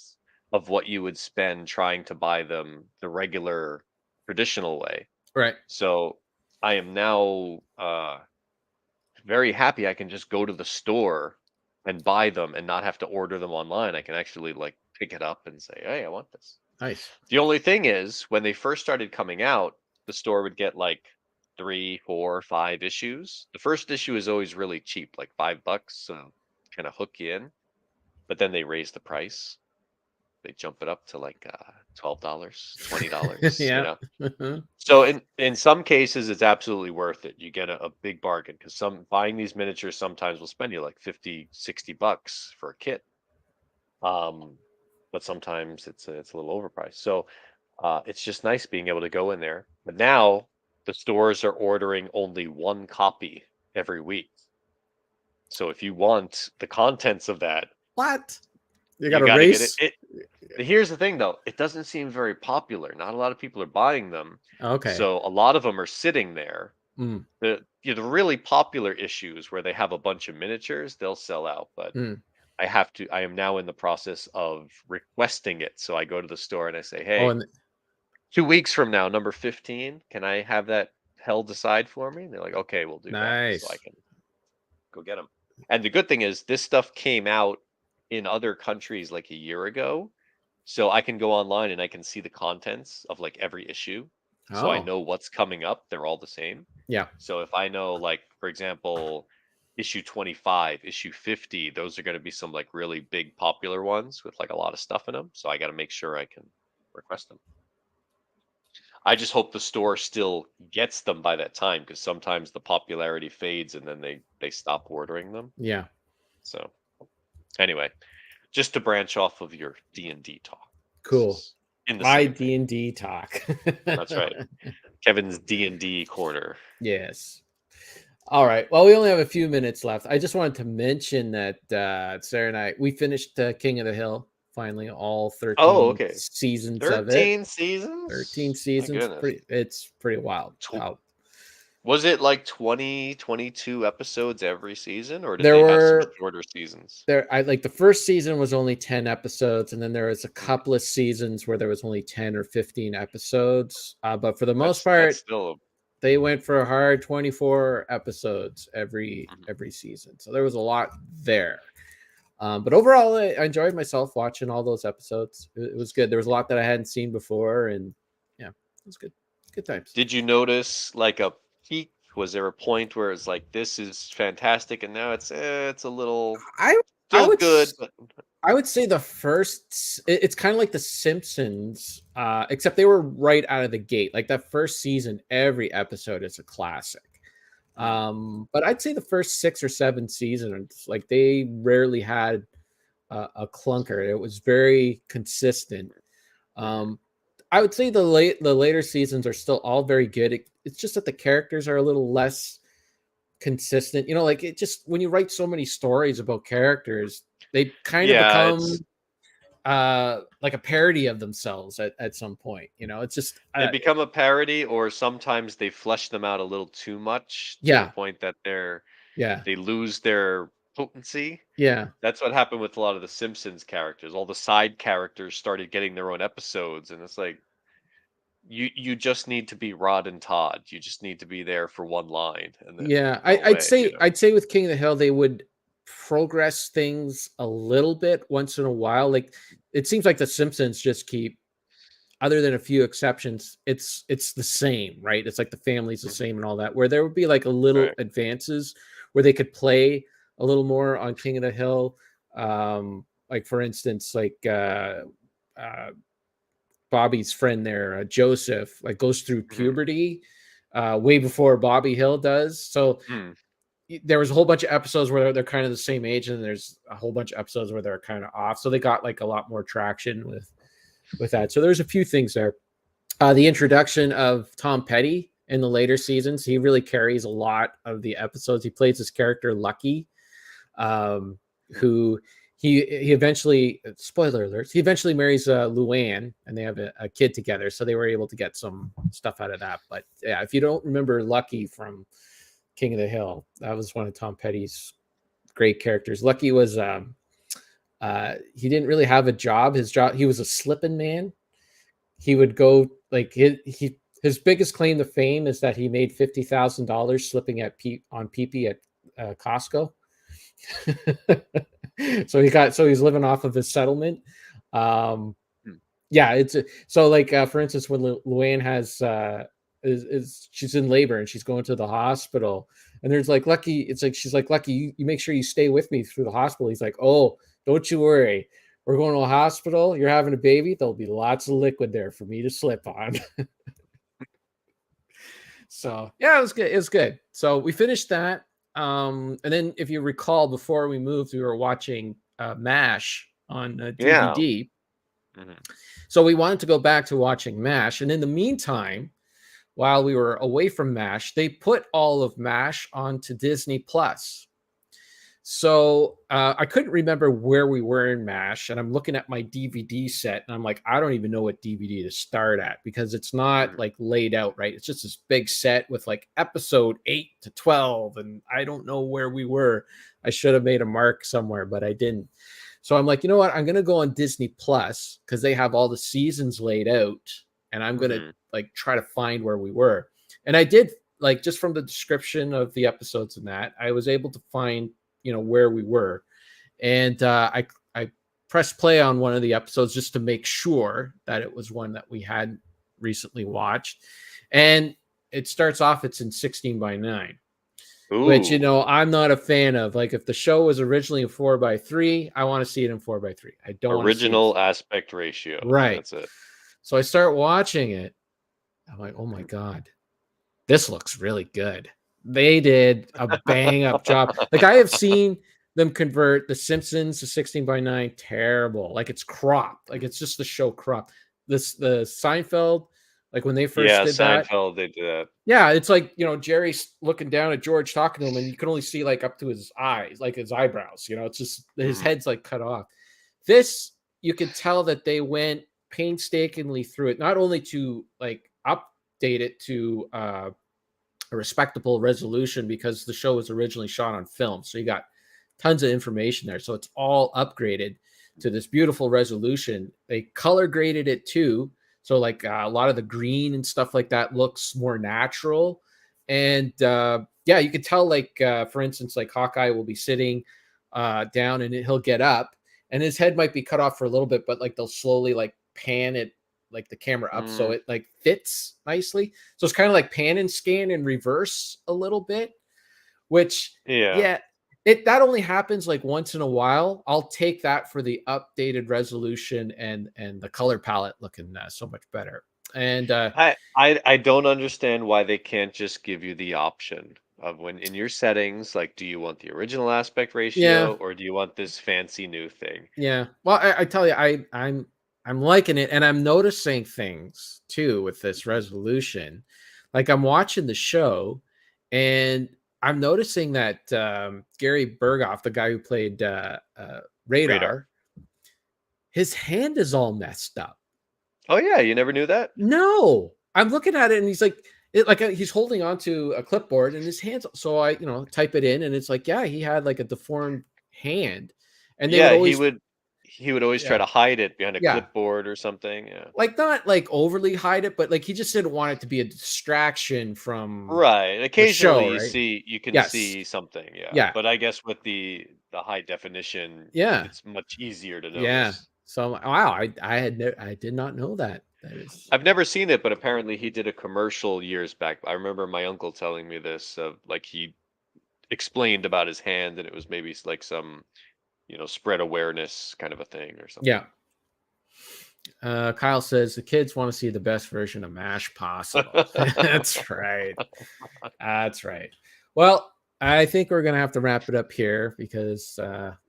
of what you would spend trying to buy them the regular traditional way. Right. So I am now very happy I can just go to the store and buy them and not have to order them online. I can actually like pick it up and say, "Hey, I want this." Nice. The only thing is, when they first started coming out, the store would get like 3, 4, 5 issues. The first issue is always really cheap, like $5, so kind of hook you in. But then they raise the price. They jump it up to like $12, $20. Yeah. So in some cases, it's absolutely worth it. You get a big bargain, because buying these miniatures sometimes will spend you like 50, $60 for a kit. But sometimes it's a little overpriced. So it's just nice being able to go in there. But now the stores are ordering only 1 copy every week. So if you want the contents of that, What? You you got to gotta get race? it. Here's the thing, though. It doesn't seem very popular. Not a lot of people are buying them. Okay. So a lot of them are sitting there. Mm. The really popular issues where they have a bunch of miniatures, they'll sell out. But Mm. I am now in the process of requesting it. So I go to the store and I say, Oh, "Hey, and 2 weeks from now, number 15, can I have that held aside for me?" And they're like, "Okay, we'll do that." So I nice. can go get them. And the good thing is, this stuff came out in other countries like a year ago. So I can go online and I can see the contents of like every issue. So I Oh. know what's coming up. They're all the same. Yeah. So if I know, like, for example, issue 25, issue 50, those are going to be some like really big popular ones with like a lot of stuff in them. So I got to make sure I can request them. I just hope the store still gets them by that time, because sometimes the popularity fades and then they stop ordering them. Yeah. So anyway, just to branch off of your D&D talk. Cool. in the My same vein. D&D talk. That's right. Kevin's D&D corner. Yes. All right. Well, we only have a few minutes left. I just wanted to mention that Sarah and we finished King of the Hill, finally, all Oh, 13 okay. seasons of it. 13 seasons? 13 My seasons. goodness. It's pretty wild. Was it like 20, 22 episodes every season, or did There they have some were shorter seasons? I like the first season was only 10 episodes, and then there was a Mhm. couple of seasons where there was only 10 or 15 episodes. But for the most That's part, still they went for a hard 24 episodes Mhm. every season. So there was a lot there. But overall, I enjoyed myself watching all those episodes. It was good. There was a lot that I hadn't seen before, and yeah, it was good. Good times. Did you notice like a peak? Was there a point where it's like this is fantastic, and now it's a little I still good, but I would say the first, it's kind of like The Simpsons, except they were right out of the gate. Like that first season, every episode is a classic. But I'd say the first 6 or 7 seasons, like they rarely had a clunker. It was very consistent. I would say the later seasons are still all very good. It's just that the characters are a little less consistent. You know, like it just when you write so many stories about characters, they kind of yeah, become it's like a parody of themselves at some point. You know, it's just they become a parody, or sometimes they flesh them out a little too much to the yeah, point that yeah, they lose their potency. yeah, That's what happened with a lot of the Simpsons characters. All the side characters started getting their own episodes, and it's like you just need to be Rod and Todd. You just need to be there for one line and then yeah. go away. I'd say with King of the Hill they would progress things a little bit once in a while. Like it seems like the Simpsons just keep, other than a few exceptions, it's the same, right? It's like the family's the Mhm. same and all that. Where there would be like a little Right. advances where they could play a little more on King of the Hill. Like for instance, like uh, Bobby's friend there, Joseph, like goes through Mhm. puberty way before Bobby Hill does. So Mm. there was a whole bunch of episodes where they're kind of the same age, and there's a whole bunch of episodes where they're kind of off. So they got like a lot more traction with that. So there's a few things there. The introduction of Tom Petty in the later seasons, he really carries a lot of the episodes. He plays his character Lucky, um, who he eventually, spoiler alerts, he eventually marries Luann, and they have a kid together. So they were able to get some stuff out of that. But yeah, if you don't remember Lucky from King of the Hill, that was one of Tom Petty's great characters. Lucky was he didn't really have a job. He was a slipping man. He would go like his biggest claim to fame is that he made $50,000 slipping on PP at Costco. So he's living off of his settlement. Um, Mm. yeah, so like for instance, when Luann has she's in labor and she's going to the hospital, and there's like Lucky. It's like she's like Lucky, you make sure you stay with me through the hospital. He's like, oh, don't you worry. We're going to a hospital. You're having a baby. There'll be lots of liquid there for me to slip on. So yeah, it was good. It was good. So we finished that. And then if you recall, before we moved, we were watching MASH on Yeah. DVD. Mhm. So we wanted to go back to watching MASH. And in the meantime, while we were away from MASH, they put all of MASH onto Disney Plus. So I couldn't remember where we were in MASH, and I'm looking at my DVD set, and I'm like, I don't even know what DVD to start at because it's not Mhm. like laid out right. It's just this big set with like episode 8 to 12, and I don't know where we were. I should have made a mark somewhere, but I didn't. So I'm like, you know what? I'm gonna go on Disney Plus because they have all the seasons laid out, and I'm gonna Mhm. like try to find where we were. And I did, like, just from the description of the episodes and that, I was able to find where we were, and I pressed play on one of the episodes just to make sure that it was one that we had recently watched, and it starts off, it's in 16:9, which Ooh. I'm not a fan of. Like if the show was originally a 4:3, I want to see it in 4:3. I don't want to see it Original aspect ratio. right. That's it. So I start watching it. I'm like, oh my god, this looks really good. They did a bang up job. Like I have seen them convert The Simpsons to 16:9, terrible. Like it's cropped. Like it's just the show cropped. the Seinfeld, like when they first Yeah, did that. Seinfeld, they do that. Yeah, it's like, Jerry's looking down at George talking to him, and you can only see like up to his eyes, like his eyebrows. It's just his Mhm. head's like cut off. This, you could tell that they went painstakingly through it, not only to like update it to a respectable resolution because the show was originally shot on film. So you got tons of information there. So it's all upgraded to this beautiful resolution. They color graded it too. So like a lot of the green and stuff like that looks more natural. And yeah, you could tell like, for instance, like Hawkeye will be sitting down and he'll get up and his head might be cut off for a little bit, but like they'll slowly like pan it, like the camera up so Mm, it like fits nicely. So it's kind of like pan and scan in reverse a little bit, which yeah. yeah, that only happens like once in a while. I'll take that for the updated resolution and the color palette looking so much better. And I don't understand why they can't just give you the option of when in your settings, like, do you want the original aspect yeah, ratio or do you want this fancy new thing? yeah. Well, I tell you, I'm liking it, and I'm noticing things too with this resolution. Like I'm watching the show, and I'm noticing that Gary Berghoff, the guy who played Radar. Radar, his hand is all messed up. Oh yeah, you never knew that? No, I'm looking at it, and he's like, he's holding onto a clipboard, and his hands. So I, type it in, and it's like, yeah, he had like a deformed hand, and they would Yeah, always, he would always try yeah, to hide it behind a yeah. clipboard or something. Yeah. Like not like overly hide it, but like he just didn't want it to be a distraction from Right. the show, Occasionally right? you can Yes. see something, yeah. Yeah. But I guess with the high definition, Yeah. it's much easier to Yeah. notice. So wow, I did not know that. That is I've never seen it, but apparently he did a commercial years back. I remember my uncle telling me this, like he explained about his hand and it was maybe like some, spread awareness kind of a thing or something. yeah. Kyle says the kids want to see the best version of MASH possible. That's right. That's right. Well, I think we're gonna have to wrap it up here because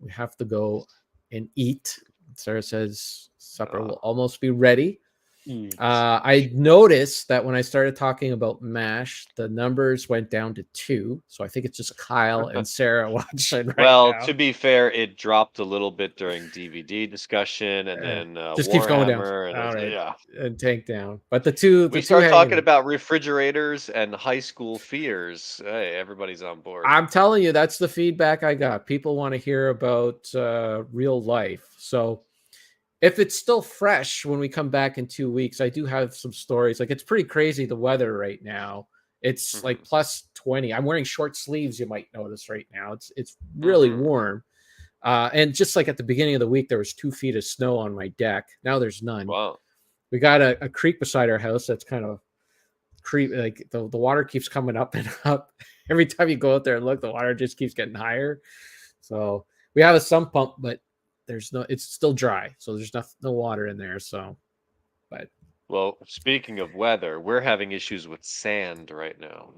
we have to go and eat. Sarah says supper will almost be ready. Eat. I noticed that when I started talking about MASH, the numbers went down to 2. So I think it's just Kyle and Sarah watching right Well, now. to be fair, it dropped a little bit during DVD discussion and Uh, then just keeps going down. Warhammer and All right, yeah. and tank down. But the We two start hanging talking in. about refrigerators and high school fears. Hey, everybody's on board. I'm telling you, that's the feedback I got. People want to hear about real life. So if it's still fresh when we come back in 2 weeks, I do have some stories. Like it's pretty crazy the weather right now. It's like Hmm. plus 20. I'm wearing short sleeves, you might notice right now. It's really Hmm. warm. And just like at the beginning of the week, there was 2 feet of snow on my deck. Now there's none. Wow. We got a creek beside our house that's kind of creep, like the water keeps coming up and up. Every time you go out there and look, the water just keeps getting higher. So we have a sump pump, but it's still dry. So there's no water in there. So, but Well, speaking of weather, we're having issues with sand right now.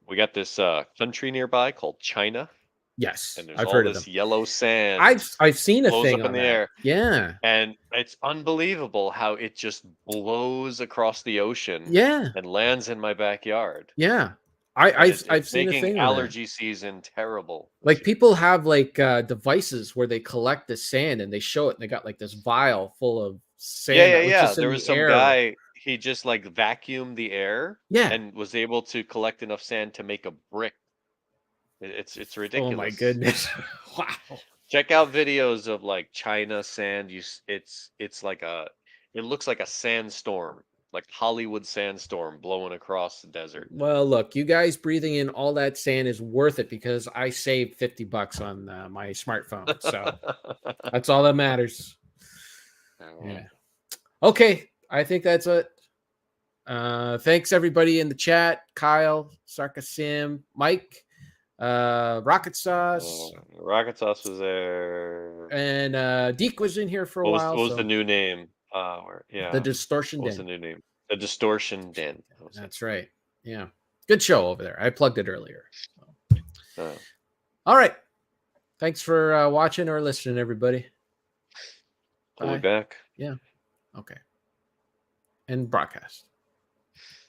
We got this country nearby called China, yes, and there's I've all heard of them. this yellow sand I've seen a blows thing up in on the that. air. Yeah. And it's unbelievable how it just blows across the ocean Yeah. and lands in my backyard. Yeah. And I've it's seen a making thing on that. allergy season terrible this Like year. people have like devices where they collect the sand and they show it and they got like this vial full of Yeah, sand yeah, that was yeah. just in There was the some air. guy, he just like vacuumed the air Yeah. and was able to collect enough sand to make a brick. It's Oh my ridiculous. goodness. Wow. Check out videos of like China sand. It's like it looks like a sandstorm, like Hollywood sandstorm blowing across the desert. Well, look, you guys breathing in all that sand is worth it because I saved $50 on my smartphone. So that's all that matters. Oh, Yeah. Okay. I think that's it. Thanks everybody in the chat. Kyle, Sarkasim, Mike, Rocket Sauce, Rocket Sauce was there. and Deke was in here for a while. What was the So new name? the Yeah. Distortion What was the Den. new name? The Distortion Den. That was it. That's right. Yeah. Good show over there. I plugged it earlier. So. Uh, All right. Thanks for watching or listening, everybody. we'll be Bye. back. Yeah. Okay. and broadcast.